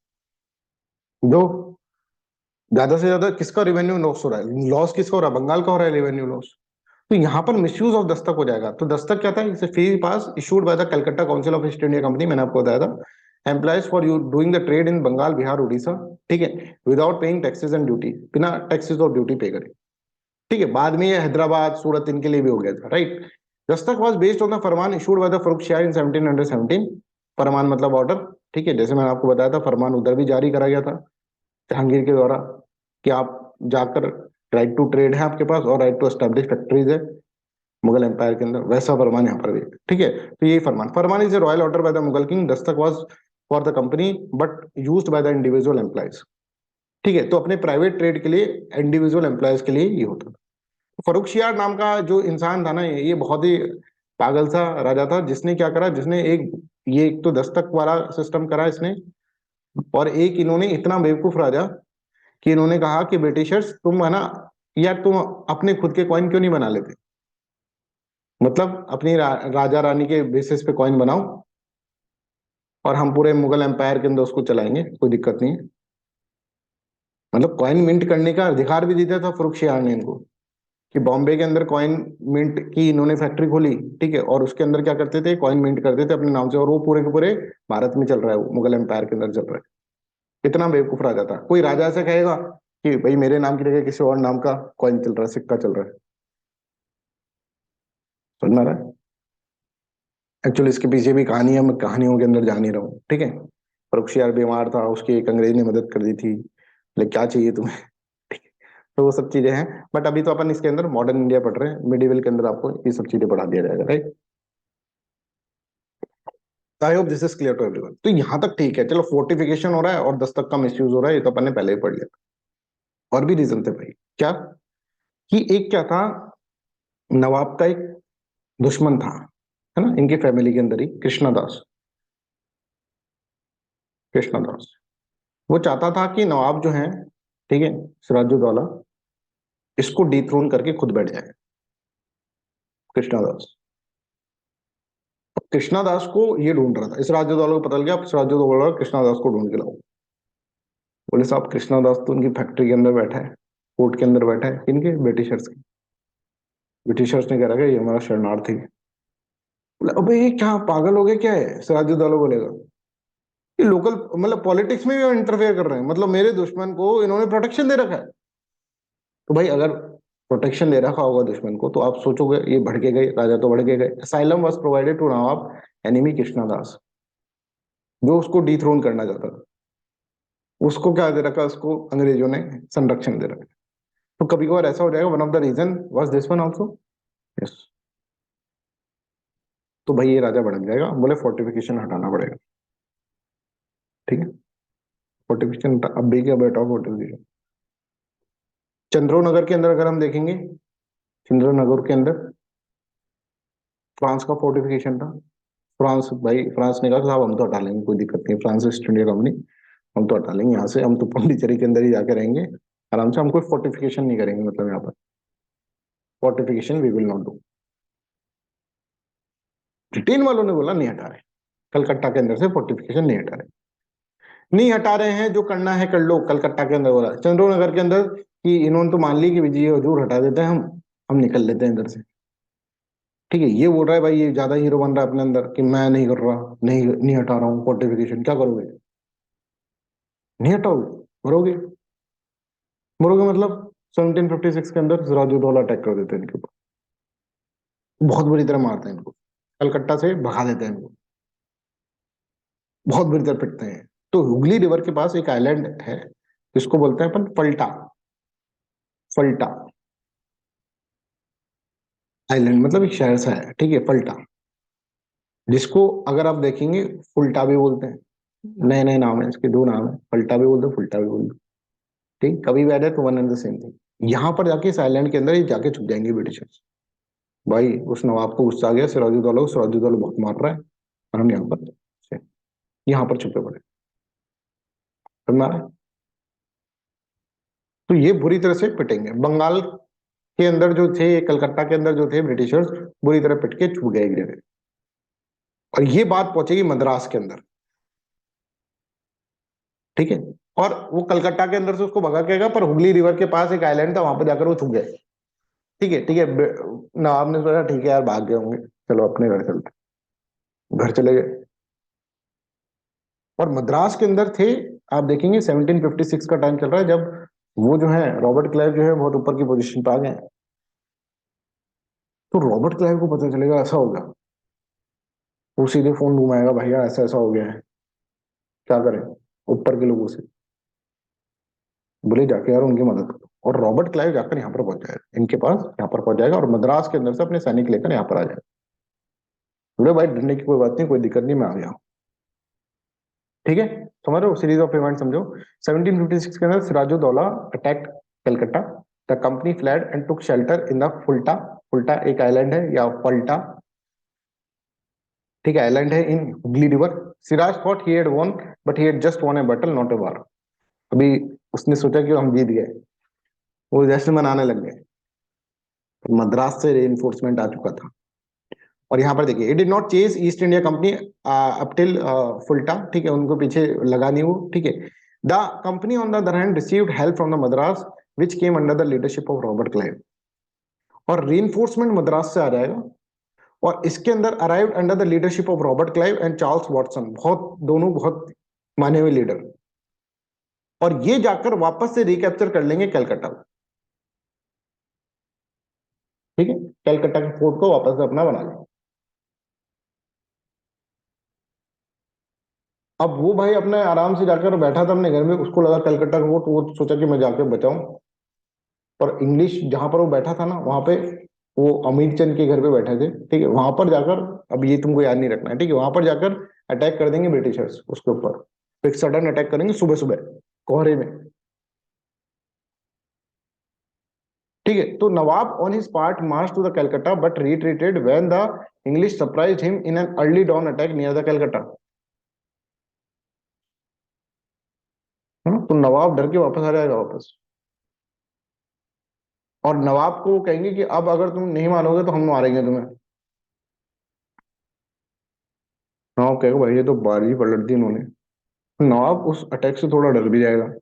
जो ज्यादा से ज्यादा किसका रेवेन्यू लॉस हो रहा है, लॉस किसका हो रहा है? बंगाल का हो रहा है रेवेन्यू लॉस। तो यहाँ पर मिसयूज ऑफ दस्तक हो जाएगा। तो दस्तक क्या था? इसे free pass issued by the Calcutta council of East India company, मैंने आपको बताया था, employees for you doing the trade in Bengal, Bihar, Orissa, ठीक है, without paying taxes and duty, बिना टैक्सेस और ड्यूटी पे करे। ठीक है, बाद में ये हैदराबाद सूरत इनके लिए भी हो गया था, right. Dastak was based on the farman issued by the Farrukhsiyar in 1717। Farman मतलब ऑर्डर, ठीक है, जैसे मैंने आपको बताया था फरमान उधर भी जारी करा गया था जहांगीर के द्वारा कि आप जाकर, राइट टू ट्रेड है आपके पास और राइट टू एस्टेब्लिश फैक्ट्रीज है मुगल एम्पायर के अंदर, वैसा फरमान यहाँ पर भी है, ठीक है। तो यही farman, farman is a royal order by the Mughal king, dastak was for the company but used by the individual employees, ठीक है। तो अपने प्राइवेट ट्रेड के लिए, इंडिविजुअल एम्प्लॉयज के लिए ये होता था। फर्रुखशियार नाम का जो इंसान था ना, ये बहुत ही पागल सा राजा था, जिसने क्या करा, जिसने एक तो दस्तक वाला सिस्टम करा इसने, और एक इन्होंने इतना बेवकूफ राजा कि इन्होंने कहा कि ब्रिटिशर्स तुम है ना यार, तुम अपने खुद के कॉइन क्यों नहीं बना लेते, मतलब अपनी राजा रानी के बेसिस पे कॉइन बनाओ और हम पूरे मुगल एम्पायर के अंदर उसको चलाएंगे, कोई दिक्कत नहीं है। मतलब कॉइन मिंट करने का अधिकार भी दिया था फर्रुखशियार ने इनको, कि बॉम्बे के अंदर कॉइन मिंट की इन्होंने फैक्ट्री खोली, ठीक है, और उसके अंदर क्या करते थे, कॉइन मिंट करते थे अपने नाम से, और वो पूरे के पूरे भारत में चल रहा है, वो मुगल एम्पायर के अंदर चल रहा है। कितना बेवकूफ राजा था, कोई राजा ऐसा कहेगा कि भाई मेरे नाम की जगह किसी और नाम का कॉइन चल रहा है, सिक्का चल रहा है। समझ में आ रहा है? एक्चुअली इसके पीछे भी कहानी है, मैं कहानियों के अंदर जा नहीं रहा हूँ, ठीक है। फर्रुखशियार बीमार था, उसकी एक अंग्रेज ने मदद कर दी थी, बोले क्या चाहिए तुम्हें, ठीक है। तो वो सब चीजें हैं, बट अभी तो अपन इसके अंदर मॉडर्न इंडिया पढ़ रहे हैं, मिडिवल के अंदर आपको ये सब चीजें पढ़ा दिया जाएगा, right. I hope this is clear to everyone. तो यहाँ तक ठीक है, चलो फोर्टिफिकेशन हो रहा है और दस्तक का मिसयूज हो रहा है, ये तो अपन ने पहले ही पढ़ लिया। और भी रीजन थे भाई, क्या कि एक क्या था, नवाब का एक दुश्मन था, है ना, इनकी फैमिली के अंदर ही, कृष्णदास। कृष्णदास वो चाहता था कि नवाब जो है, ठीक है, सिराजुद्दौला, इसको डिथ्रोन करके खुद बैठ जाए, कृष्णदास। कृष्णदास को ये ढूंढ रहा था, इस सिराजुद्दौला को पता लग गया, अब सिराजुद्दौला कृष्णदास को ढूंढ के लाओ। बोले साहब कृष्णदास तो उनकी फैक्ट्री के अंदर बैठा है, कोर्ट के अंदर बैठा है, इनके ब्रिटिशर्स के। ब्रिटिशर्स ने कह रखा है ये हमारा शरणार्थी है। बोले अबे ये क्या पागल हो गए क्या है, सिराजुद्दौला बोलेगा, ये लोकल मतलब पॉलिटिक्स में भी इंटरफेयर कर रहे हैं, मतलब मेरे दुश्मन को इन्होंने प्रोटेक्शन दे रखा है। तो भाई अगर प्रोटेक्शन दे रखा होगा दुश्मन को, तो आप सोचोगे ये भड़के गए, राजा तो भड़के गए। Asylum was provided to nawab enemy Krishnadas, जो उसको डिथ्रोन करना चाहता था। उसको क्या दे रखा, उसको अंग्रेजों ने संरक्षण दे रखा। तो कभी कभार ऐसा हो जाएगा, one of the reason was this one also. Yes. तो भाई ये राजा भड़क जाएगा, बोले फोर्टिफिकेशन हटाना पड़ेगा, ठीक है। फोर्टिफिकेशन अब भी क्या बैठा फोर्टिफिकेशन। चंद्रो नगर के अंदर अगर हम देखेंगे, चंद्रो नगर के अंदर फ्रांस का फोर्टिफिकेशन था। फ्रांस, भाई फ्रांस ने कहा साहब हम तो हटा लेंगे, कोई दिक्कत नहीं, फ्रांस ईस्ट इंडिया कंपनी, हम तो हटा लेंगे यहाँ से, हम तो पौंडीचेरी के अंदर ही जाके रहेंगे आराम से, हम कोई फोर्टिफिकेशन नहीं करेंगे, मतलब यहाँ पर fortification we will not do. Britain वालों ने बोला नहीं हटा रहे, कलकत्ता के अंदर से फोर्टिफिकेशन नहीं हटा रहे, नहीं हटा रहे हैं, जो करना है कर लो। कलकत्ता के अंदर बोला, चंद्रोनगर के अंदर कि इन्होंने तो मान ली कि विजय हजूर हटा देते हैं, हम निकल लेते हैं इधर से, ठीक है। ये बोल रहा है भाई, ये ज्यादा हीरो बन रहा है अपने अंदर कि मैं नहीं कर रहा, नहीं हटा रहा हूँ फोर्टिफिकेशन, क्या करोगे, नहीं हटाओगे, मरोगे। मरोगे मतलब 1756 के अंदर सिराजुद्दौला अटैक कर देते हैं इनके ऊपर, बहुत बुरी तरह मारते हैं इनको, कलकत्ता से भगा देते हैं इनको, बहुत बुरी तरह पिटते हैं। तो हुगली रिवर के पास एक आइलैंड है, जिसको बोलते हैं अपन फल्टा। फल्टा आइलैंड मतलब एक शहर सा है, ठीक है, फल्टा, जिसको अगर आप देखेंगे फुल्टा भी बोलते हैं। नए नए नाम है इसके, दो नाम है, फल्टा भी बोलते हैं, फुल्टा भी बोलते हैं, ठीक, कभी भी ऐड है तो one and the same thing. यहाँ पर जाके इस आइलैंड के अंदर ही जाके छुप जाएंगे ब्रिटिशर्स। भाई उस नवाब को गुस्सा आ गया, सिराजुद्दौला को, सिराजुद्दौला बहुत मार रहा है, और हम यहाँ पर छुपे पड़े। समझ में आ रहा है? तो ये बुरी तरह से पिटेंगे। बंगाल के अंदर जो थे, कलकत्ता के अंदर जो थे ब्रिटिशर्स, बुरी तरह पिट के छुप गए एक जगह, और ये बात पहुंचेगी मद्रास के अंदर, ठीक है। और वो कलकत्ता के अंदर से उसको भगा के गया, पर हुगली रिवर के पास एक आइलैंड था, वहां पर जाकर वो छुप गए, ठीक है, ठीक है। नवाब ने सोचा ठीक है यार भाग गए होंगे, चलो अपने घर चलते, घर चले गए। और मद्रास के अंदर थे, आप देखेंगे 1756 का टाइम चल रहा है, जब वो जो है रॉबर्ट क्लाइव जो है बहुत ऊपर की पोजीशन पे आ गए, तो रॉबर्ट क्लाइव को पता चलेगा ऐसा हो गया, वो सीधे फोन घुमाएगा, भैया ऐसा ऐसा हो गया है, क्या करें, ऊपर के लोगों से बोले जाके यार उनकी मदद करो। और रॉबर्ट क्लाइव जाकर यहाँ पर पहुंच जाएगा, इनके पास यहाँ पर पहुंच जाएगा और मद्रास के अंदर से अपने सैनिक लेकर यहाँ पर आ जाएगा। बोले भाई डरने की कोई बात नहीं, कोई दिक्कत नहीं, मैं आ गया। ठीक है, समझ रहे हो, सीरीज ऑफ इवेंट समझो। 1756 के अंदर Sirajuddaula attack Calcutta. The company fled and took shelter in the Fulta. Fulta एक आइलैंड है या फल्टा, ठीक है, आइलैंड है in Hooghly river. Siraj thought he had won, but he had just won a battle not a war. अभी उसने सोचा कि हम जीत गए, वो जश्न मनाने लग गए। मद्रास से रेइंफोर्समेंट आ चुका था। और यहाँ पर देखिए, it did not chase East India company up till Fulta, ठीक है, उनको पीछे लगा नहीं वो, ठीक है। The company on the other hand received help from the Madras which came under the leadership of Robert Clive. और रीइंफोर्समेंट मद्रास से आ जाएगा, और इसके अंदर arrived under the leadership of Robert Clive and Charles Watson, बहुत दोनों बहुत माने हुए लीडर। और ये जाकर वापस से रिकैप्चर कर लेंगे कलकत्ता, ठीक है, कलकत्ता के फोर्ट को वापस से अपना बना लेंगे। अब वो भाई अपने आराम से जाकर बैठा था अपने घर में, उसको लगा कलकत्ता का फोर्ट, वो सोचा कि मैं जाकर बचाऊं। और इंग्लिश जहां पर वो बैठा था ना, वहां पे वो अमीर चंद के घर पे बैठे थे, ठीक है, वहां पर जाकर, अब ये तुमको याद नहीं रखना है, ठीक है, वहां पर जाकर अटैक कर देंगे ब्रिटिशर्स उसके ऊपर। एक सडन अटैक करेंगे सुबह सुबह कोहरे में, ठीक है। तो nawab on his part march to the Calcutta but retreated when the English surprised him in an early dawn attack near the Calcutta. है ना, तो नवाब डर के वापस आ जाएगा वापस। और नवाब को वो कहेंगे कि अब अगर तुम नहीं मानोगे तो हम मारेंगे तुम्हें। नवाब कहेगा भाई ये तो बाजी पलट दी इन्होंने। नवाब उस अटैक से थोड़ा डर भी जाएगा।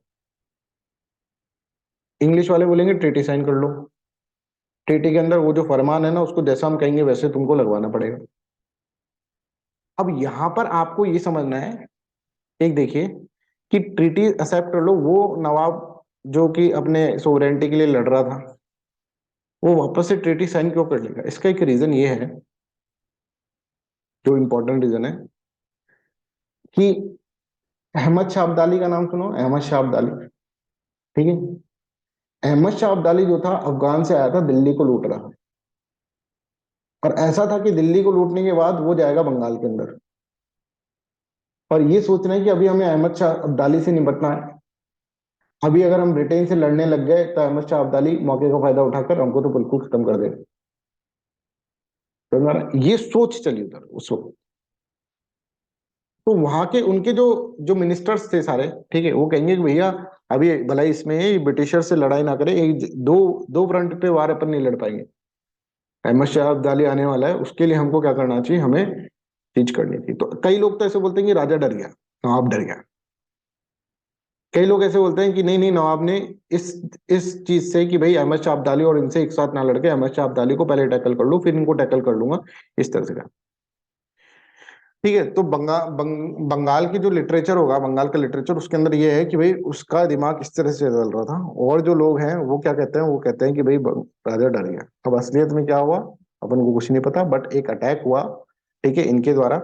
इंग्लिश वाले बोलेंगे ट्रीटी साइन कर लो, ट्रीटी के अंदर वो जो फरमान है ना, उसको जैसा हम कहेंगे वैसे तुमको लगवाना पड़ेगा। अब यहां पर आपको ये समझना है, एक देखिए, कि ट्रीटी एक्सेप्ट कर लो, वो नवाब जो कि अपने सोवरेनिटी के लिए लड़ रहा था, वो वापस से ट्रीटी साइन क्यों कर लेगा? इसका एक रीजन ये है, जो इंपॉर्टेंट रीजन है, कि अहमद शाह अब्दाली का नाम सुनो, अहमद शाह अब्दाली, ठीक है। अहमद शाह अब्दाली जो था अफगान से आया था, दिल्ली को लूट रहा था। और ऐसा था कि दिल्ली को लूटने के बाद वो जाएगा बंगाल के अंदर। और ये सोचना है कि अभी हमें अहमद शाह अब्दाली से निपटना है। अभी अगर हम ब्रिटेन से लड़ने लग गए तो अहमद शाह अब्दाली मौके का फायदा उठाकर हमको तो बिल्कुल खत्म कर देगा। तो हमारा ये सोच चली उधर उस वक्त। तो वहां के उनके जो जो मिनिस्टर्स थे सारे, ठीक है, वो कहेंगे कि भैया अभी भलाई इसमें है, ब्रिटिशर से लड़ाई ना करें, एक दो दो फ्रंट पे वार अपन नहीं लड़ पाएंगे। अहमद शाह अब्दाली आने वाला है, उसके लिए हमको क्या करना चाहिए, हमें चीज करनी थी। तो कई लोग तो ऐसे बोलते हैं कि राजा डर गया, नवाब डर गया। कई लोग ऐसे बोलते हैं कि नहीं नहीं, नवाब ने इस इस चीज से कि भाई अहमद शाह अब्दाली और इनसे एक साथ ना लड़के, अहमद शाह अब्दाली को पहले टैकल कर लो फिर इनको टैकल कर लूंगा, इस तरह से का। ठीक है, तो बंगाल की जो लिटरेचर होगा, बंगाल का लिटरेचर, उसके अंदर ये है कि भाई उसका दिमाग इस तरह से चल रहा था। और जो लोग हैं वो क्या कहते हैं, वो कहते हैं कि भाई राजा डर गया। अब असलियत में क्या हुआ अपन को कुछ नहीं पता, बट एक अटैक हुआ, ठीक है, इनके द्वारा।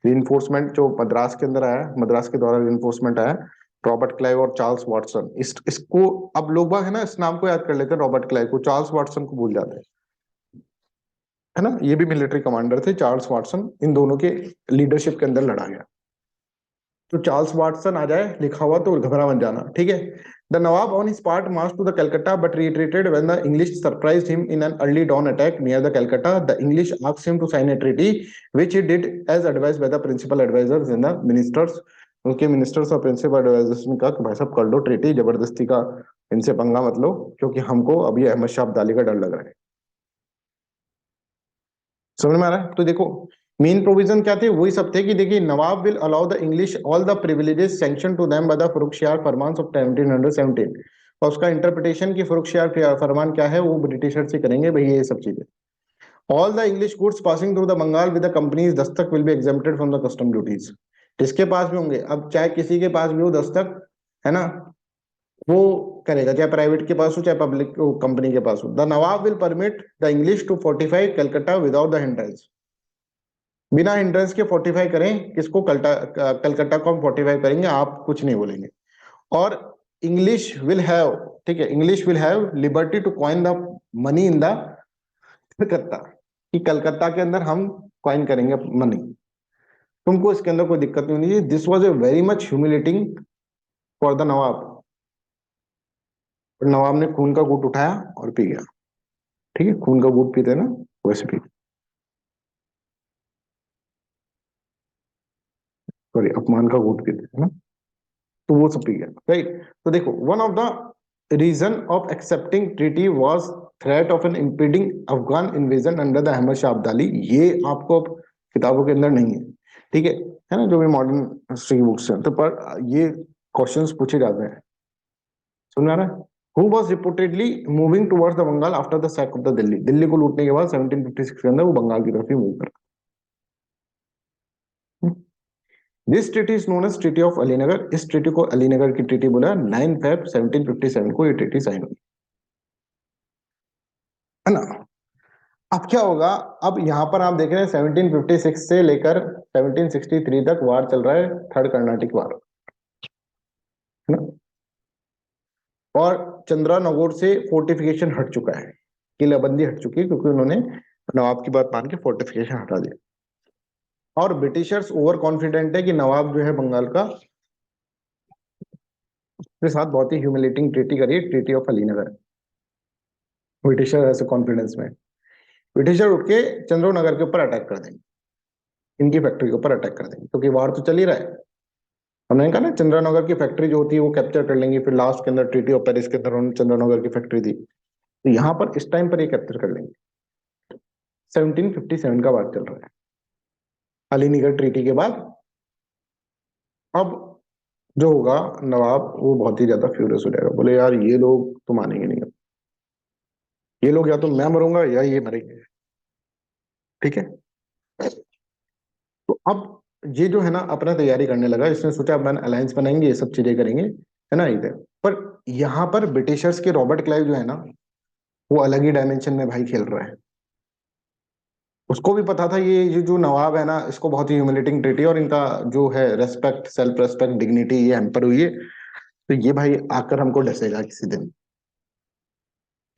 रिइंफोर्समेंट जो मद्रास के अंदर आया, मद्रास के द्वारा रिइंफोर्समेंट आया, रॉबर्ट क्लाइव और चार्ल्स वाटसन। इसको अब लोग बाग है ना, इस नाम को याद कर लेते हैं, रॉबर्ट क्लाइव को, चार्ल्स वाटसन को भूल जाते हैं, है ना। ये भी मिलिट्री कमांडर थे, चार्ल्स वाटसन, इन दोनों के लीडरशिप के अंदर लड़ा गया। तो चार्ल्स वाटसन आ जाए लिखा हुआ तो घबरा मत जाना, ठीक है। The nawab on his part march to the Calcutta but retreated when the English surprised him in an early dawn attack near the Calcutta. The English asked him to sign a treaty which he did as advised by the principal advisers in the ministers. उनके ministers और principal advisers ने कहा कि भाई साहब कर लो treaty, जबरदस्ती का इनसे पंगा मत लो, क्योंकि हमको अभी अहमद शाह अब्दाली का डर लग रहा है। समझ में आ रहा है? तो देखो, मेन प्रोविजन क्या थे, वही सब थे कि देखिए, nawab will allow the English all the privileges sanction to them by the Farrukhsiyar farman of 1717। और उसका इंटरप्रिटेशन की फर्रुखशियार फरमान क्या है, वो ब्रिटिशर से करेंगे भाई ये सब चीजें। All the English goods passing through the Bengal with the company's dastak will be exempted from the custom duties. जिसके पास भी होंगे, अब चाहे किसी के पास भी हो दस्तक, है ना, वो करेगा, चाहे प्राइवेट के पास हो चाहे पब्लिक कंपनी के पास हो। The nawab will permit the English to fortify Calcutta without the hindrance. बिना हिंड्रेंस के फोर्टिफाई करें किसको? कलकत्ता को हम फोर्टिफाई करेंगे, आप कुछ नहीं बोलेंगे। और इंग्लिश विल हैव, ठीक है, English will have liberty to coin the money in the Calcutta, कि कलकत्ता के अंदर हम कॉइन करेंगे मनी। तुमको इसके अंदर कोई दिक्कत नहीं होनी चाहिए। This was a very much humiliating for the nawab. Nawab ने खून का घूंट उठाया और पी गया। ठीक है, खून का घूंट पीते ना, वैसे पी, सॉरी, अपमान का घूंट पीते है ना, तो वो सब पी गया। राइट, तो देखो, one of the reason of accepting treaty was threat of an impending Afghan invasion under the Ahmad Shah Abdali. ये आपको किताबों के अंदर नहीं है, ठीक है ना, जो भी मॉडर्न हिस्ट्री की बुक्स हैं, तो पर ये क्वेश्चंस पूछे जाते हैं। सुन रहा है? Who was reportedly moving towards the Bengal after the sack of the Delhi. Delhi को लूटने के बाद 1756 के अंदर वो बंगाल की तरफ ही मूव कर। This treaty is known as treaty of Alinagar. इस ट्रीटी को अलीनगर की ट्रीटी बोला। 9 फेब 1757 को ये ट्रीटी साइन हुई, है ना। अब क्या होगा? अब यहां पर आप देख रहे हैं 1756 से लेकर 1763 तक वार चल रहा है, थर्ड कर्नाटिक वार, है ना। और चंद्रा नगौर से फोर्टिफिकेशन हट चुका है, किलाबंदी हट चुकी है, क्योंकि उन्होंने नवाब की बात मान के फोर्टिफिकेशन हटा दिया। और ब्रिटिशर्स ओवर कॉन्फिडेंट है कि नवाब जो है बंगाल का, उसके साथ बहुत ही ह्यूमिलेटिंग ट्रीटी करी, ट्रीटी ऑफ अलीनगर। ब्रिटिशर ऐसे कॉन्फिडेंस में, ब्रिटिशर उठ के चंद्रनगर के ऊपर अटैक कर देंगे, इनकी फैक्ट्री के ऊपर अटैक कर देंगे, क्योंकि वार तो चल ही रहा है। हमने कहा ना, चंद्रनगर की फैक्ट्री जो होती है वो कैप्चर कर लेंगे, फिर लास्ट के अंदर ट्रीटी ऑफ पेरिस के अंदर उन्होंने चंद्रनगर की फैक्ट्री दी, तो यहाँ पर इस टाइम पर ये कैप्चर कर लेंगे। 1757 का बात चल रहा है, अलीनगर ट्रीटी के बाद। अब जो होगा, नवाब वो बहुत ही ज्यादा फ्यूरियस हो जाएगा, बोले यार ये लोग तो मानेंगे नहीं, ये लोग या तो मैं मरूंगा या ये मरेंगे, ठीक है। तो अब ये जो है ना अपना तैयारी करने लगा, इसने सोचा अपन अलायंस बनाएंगे, ये सब चीजें करेंगे, है ना, इधर। पर यहाँ पर ब्रिटिशर्स के रॉबर्ट क्लाइव जो है ना, वो अलग ही डायमेंशन में भाई खेल रहा है। उसको भी पता था ये जो नवाब है ना, इसको बहुत ही ह्यूमिलेटिंग ट्रीटी और इनका जो है रेस्पेक्ट, सेल्फ रेस्पेक्ट, डिग्निटी, ये हैम्पर हुई है, तो ये भाई आकर हमको डसेगा किसी दिन।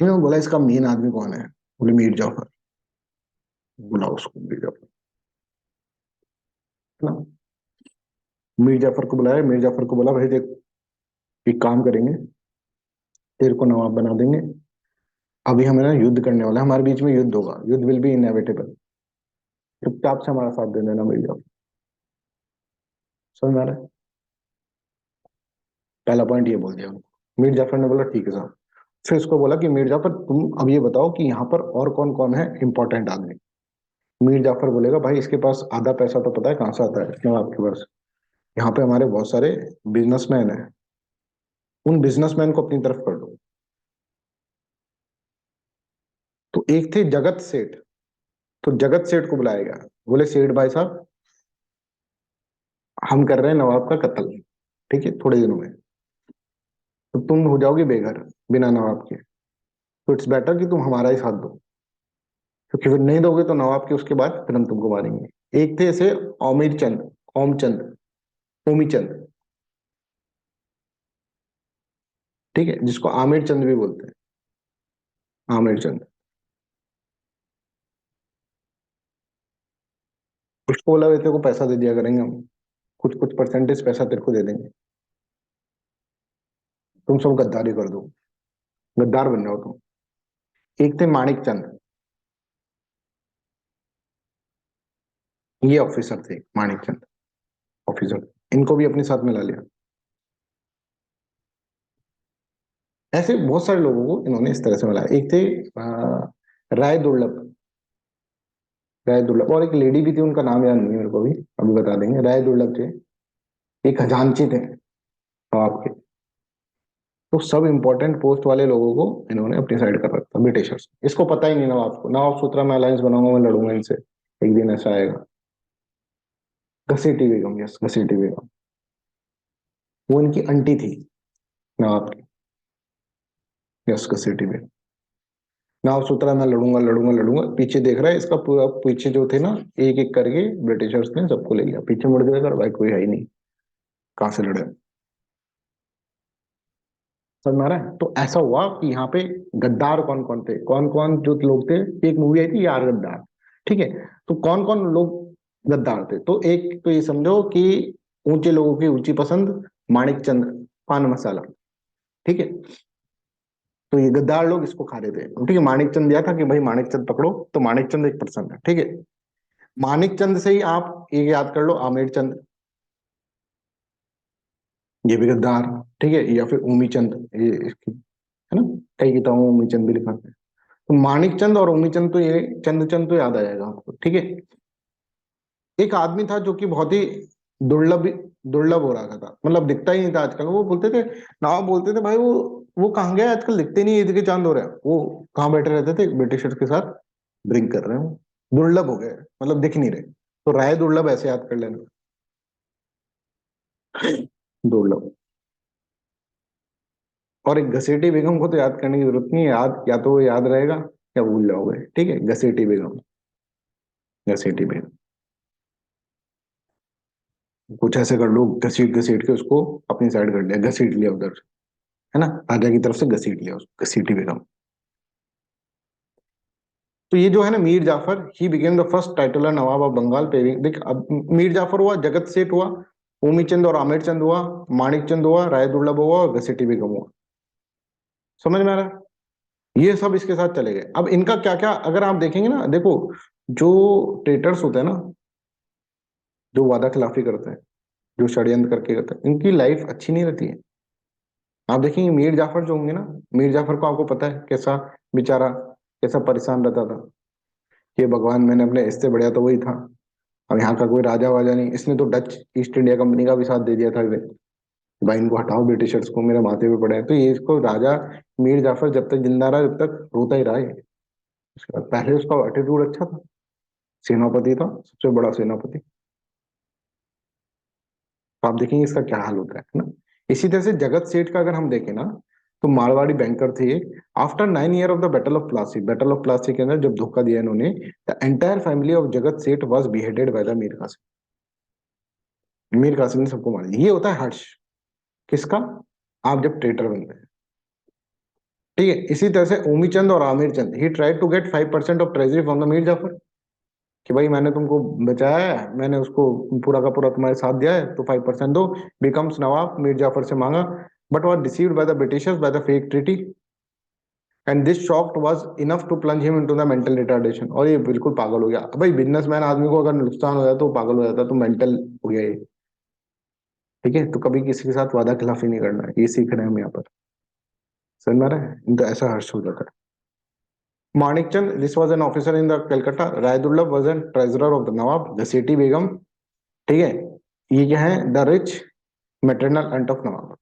क्यों? बोला इसका मेन आदमी कौन है? बोले मीर जाफर। बुलाओ उसको, मीर जाफर, है ना। मीर जाफर को बुलाया, मीर जाफर को बोला भाई देख, एक काम करेंगे, तेरे को नवाब बना देंगे, अभी हमें ना युद्ध करने वाला है, हमारे बीच में युद्ध होगा, युद्ध विल बी इनएविटेबल, चुपचाप से हमारा साथ दे देना मीर जाफर। समझ में आ रहा है? पहला पॉइंट ये बोल दिया उनको। मीर जाफर ने बोला ठीक है साहब। फिर उसको बोला कि मीर जाफर तुम अब ये बताओ कि यहाँ पर और कौन कौन है इंपॉर्टेंट आदमी। मीर जाफर बोलेगा भाई इसके पास आधा पैसा तो पता है कहाँ से आता है, क्यों आपके पास? यहाँ पे हमारे बहुत सारे बिजनेसमैन हैं, उन बिजनेसमैन को अपनी तरफ कर दो। तो एक थे जगत सेठ, तो जगत सेठ को बुलाया गया। बोले सेठ भाई साहब, हम कर रहे हैं नवाब का कत्ल, ठीक है, थोड़े दिनों में, तो तुम हो जाओगे बेघर बिना नवाब के, तो इट्स बेटर कि तुम हमारा ही साथ दो, क्योंकि फिर नहीं दोगे तो नवाब के उसके बाद फिर हम तुमको मारेंगे। एक थे ऐसे ओमीर चंद, ओमचंद, ओमी चंद, ठीक है, जिसको आमिर चंद भी बोलते हैं, आमिर चंद। उसको बोला तेरे को पैसा दे दिया करेंगे हम, कुछ कुछ परसेंटेज पैसा तेरे को दे देंगे, तुम सब गद्दारी कर दो, गद्दार बन जाओ तुम। एक थे माणिक चंद, ये ऑफिसर थे, माणिक चंद ऑफिसर, इनको भी अपने साथ मिला लिया। ऐसे बहुत सारे लोगों को इन्होंने इस तरह से मिलाया। एक थे राय दुर्लभ, राय दुर्लभ, और एक लेडी भी थी, उनका नाम याद नहीं है मेरे को, भी अभी बता देंगे। राय दुर्लभ थे, एक खजांची थे आपके। तो सब इंपॉर्टेंट पोस्ट वाले लोगों को इन्होंने अपनी साइड कर रखा, ब्रिटिशर्स। इसको पता ही नहीं नवाब को, नवाब सोच मैं अलायंस बनाऊंगा, मैं लड़ूंगा इनसे, एक दिन ऐसा आएगा। घसीटी बेगम, यस, घसीटी बेगम, वो इनकी आंटी थी नवाब की। यस घसीटी बेगम। ना सोच रहा मैं लड़ूंगा लड़ूंगा लड़ूंगा, पीछे देख रहा है इसका पूरा, पीछे जो थे ना एक एक करके ब्रिटिशर्स ने सबको ले लिया, पीछे मुड़ गया भाई कोई है ही नहीं, कहाँ से लड़े। समझ में आ रहा है? तो ऐसा हुआ कि यहाँ पे गद्दार कौन कौन थे, कौन कौन जो लोग थे, एक मूवी आई थी यार गद्दार, ठीक है, तो कौन कौन लोग गद्दार थे, तो एक तो ये समझो कि ऊंचे लोगों की ऊंची पसंद, माणिक चंद पान मसाला, ठीक है, तो ये गद्दार लोग इसको खा रहे थे, ठीक है, माणिक चंद दिया था कि भाई माणिक चंद पकड़ो, तो माणिक चंद एक पर्सन है, ठीक है, माणिक चंद से ही आप एक याद कर लो आमिर चंद, ये भी गद्दार, ठीक है, या फिर उमी चंद, ये इसकी है ना, कई किताबों में उमी चंद भी लिखा है, तो माणिक चंद और उमी चंद, तो ये चंद चंद तो याद आ जाएगा आपको, ठीक है। एक आदमी था जो कि बहुत ही दुर्लभ दुर्लभ हो रहा था, मतलब दिखता ही नहीं था आजकल, वो बोलते थे ना, बोलते थे भाई वो कहाँ गया आजकल, दिखते नहीं, ईद के चांद हो रहे हैं, वो कहाँ बैठे रहते थे ब्रिटिशर्स के साथ ड्रिंक कर रहे हैं, दुर्लभ हो गए, मतलब दिख नहीं रहे, तो राय दुर्लभ ऐसे याद कर लेना, दुर्लभ। और एक घसीटी बेगम को तो याद करने की जरूरत नहीं है, याद या तो वो याद रहेगा या भूल जाओगे, ठीक है, घसीटी बेगम, घसीटी बेगम, कुछ ऐसे कर लो, घसीट घसीट के उसको अपनी साइड कर लिया, घसीट लिया उधर, है ना, राजा की तरफ से घसीट लिया उसको, घसीटी बेगम। तो ये जो है ना Mir Jafar, he became the first titular nawab of Bengal paving, देख अब मीर जाफर हुआ, जगत सेठ हुआ, ओमी चंद और आमिर चंद हुआ, माणिक चंद हुआ, राय दुर्लभ हुआ और घसीटी बेगम हुआ। समझ में आ रहा है? ये सब इसके साथ चले गए। अब इनका क्या क्या अगर आप देखेंगे ना, देखो जो ट्रेटर्स होते हैं ना, जो वादा खिलाफी करते हैं, जो षड्यंत्र करके करते हैं, इनकी लाइफ अच्छी नहीं रहती है। आप देखेंगे मीर जाफर जो होंगे ना, मीर जाफर को आपको पता है कैसा बेचारा, कैसा परेशान रहता था कि भगवान मैंने अपने इससे बढ़िया तो वही था, अब यहाँ का कोई राजा वाजा नहीं, इसने तो डच ईस्ट इंडिया कंपनी का भी साथ दे दिया था, भाई इनको हटाओ ब्रिटिशर्स को, मेरे माथे पे पड़े हैं, तो ये इसको राजा मीर जाफर जब तक जिंदा रहा जब तक रोता ही रहा है। उसके बाद पहले उसका एटीट्यूड अच्छा था, सेनापति था, सबसे बड़ा सेनापति, तो आप देखेंगे इसका क्या हाल होता है ना। इसी तरह से जगत सेठ का अगर हम देखें ना, तो मारवाड़ी बैंकर थे, after 9 year of the battle of Plassey, battle of Plassey के अंदर जब धोखा दिया इन्होंने, the entire family of Jagat Seth was beheaded by the Mir Kasim, Mir Kasim ने सबको मार दिया। ये होता है हर्ष किसका, आप जब ट्रेटर बनते हैं, ठीक है। इसी तरह से ओमी चंद और Amir Chand, he tried to get 5% of treasury from the Mir Jafar, कि भाई मैंने तुमको बचाया है, मैंने उसको पूरा का पूरा तुम्हारे साथ दिया है, तो 5% दो, बिकम्स नवाब, मीर जाफर से मांगा, but was deceived by the Britishers by the fake treaty, and this shock was enough to plunge him into the mental retardation, और ये बिल्कुल पागल हो गया। भाई बिजनेसमैन आदमी को अगर नुकसान हो जाए तो पागल हो जाता है, तो मेंटल हो गया ये, ठीक है। तो कभी किसी के साथ वादा खिलाफी नहीं करना है, ये सीख रहे हैं हम यहाँ पर, समझ में आ रहा है, इनका ऐसा हर्ष हो जाता है। Manikchand, this was an officer in the Calcutta. Raidullah was a treasurer of the Nawab. घसीटी बेगम, ठीक है, ये क्या है, द रिच मेटरनल अंट ऑफ नवाब।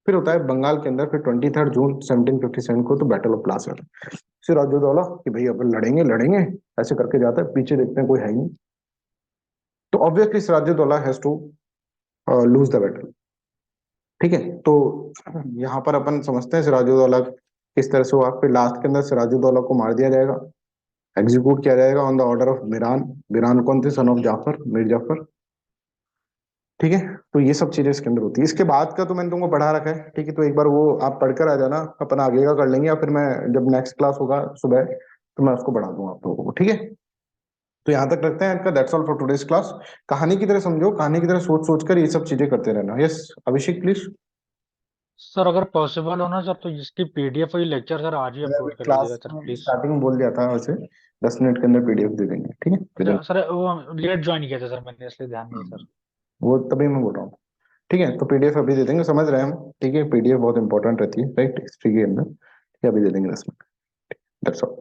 फिर होता है बंगाल के अंदर, फिर 23 जून 1757 को तो बैटल ऑफ प्लासी होता है। सिराजुद्दौला कि भाई अपन लड़ेंगे लड़ेंगे, ऐसे करके जाता है, पीछे देखते हैं कोई है ही नहीं, तो obviously Sirajuddaula has to lose the battle, ठीक है। तो यहाँ पर अपन समझते हैं सिराजुद्दौला किस तरह से हुआ, फिर लास्ट के अंदर सिराजुद्दौला को मार दिया जाएगा, एग्जीक्यूट किया जाएगा on the order of Miran. Miran कौन थे, सन ऑफ जाफर, मीर जाफर, ठीक है। तो ये सब चीजें इसके अंदर होती है। इसके बाद का तो मैंने तुमको पढ़ा रखा है, ठीक है, तो एक बार वो आप पढ़कर आ जाना, अपन आगे का कर लेंगे, या फिर मैं जब नेक्स्ट क्लास होगा सुबह तो मैं उसको बढ़ा दूंगा आप लोगों को, ठीक है। तो यहाँ तक रखते हैं, इनका that's all for today's class. कहानी की तरह समझो, कहानी की तरह सोच सोच कर ये सब चीजें करते रहना। Yes Abhishek please. सर अगर पॉसिबल हो ना सर, तो इसकी पीडीएफ और लेक्चर सर आज ही मैं अभी अपलोड कर दीजिएगा क्लास सर प्लीज। स्टार्टिंग में बोल दिया था वैसे, 10 मिनट के अंदर पीडीएफ दे देंगे, ठीक है, दे देंगे। अच्छा सर, वो लेट ज्वाइन किया था सर मैंने, इसलिए ध्यान नहीं है सर। वो तभी मैं बोल रहा हूँ, ठीक है, तो पीडीएफ अभी दे देंगे, समझ रहे हैं हम, ठीक है, पीडीएफ बहुत इंपॉर्टेंट रहती है राइट हिस्ट्री के अंदर, ठीक है, अभी दे देंगे 10 मिनट, दैट्स ऑल।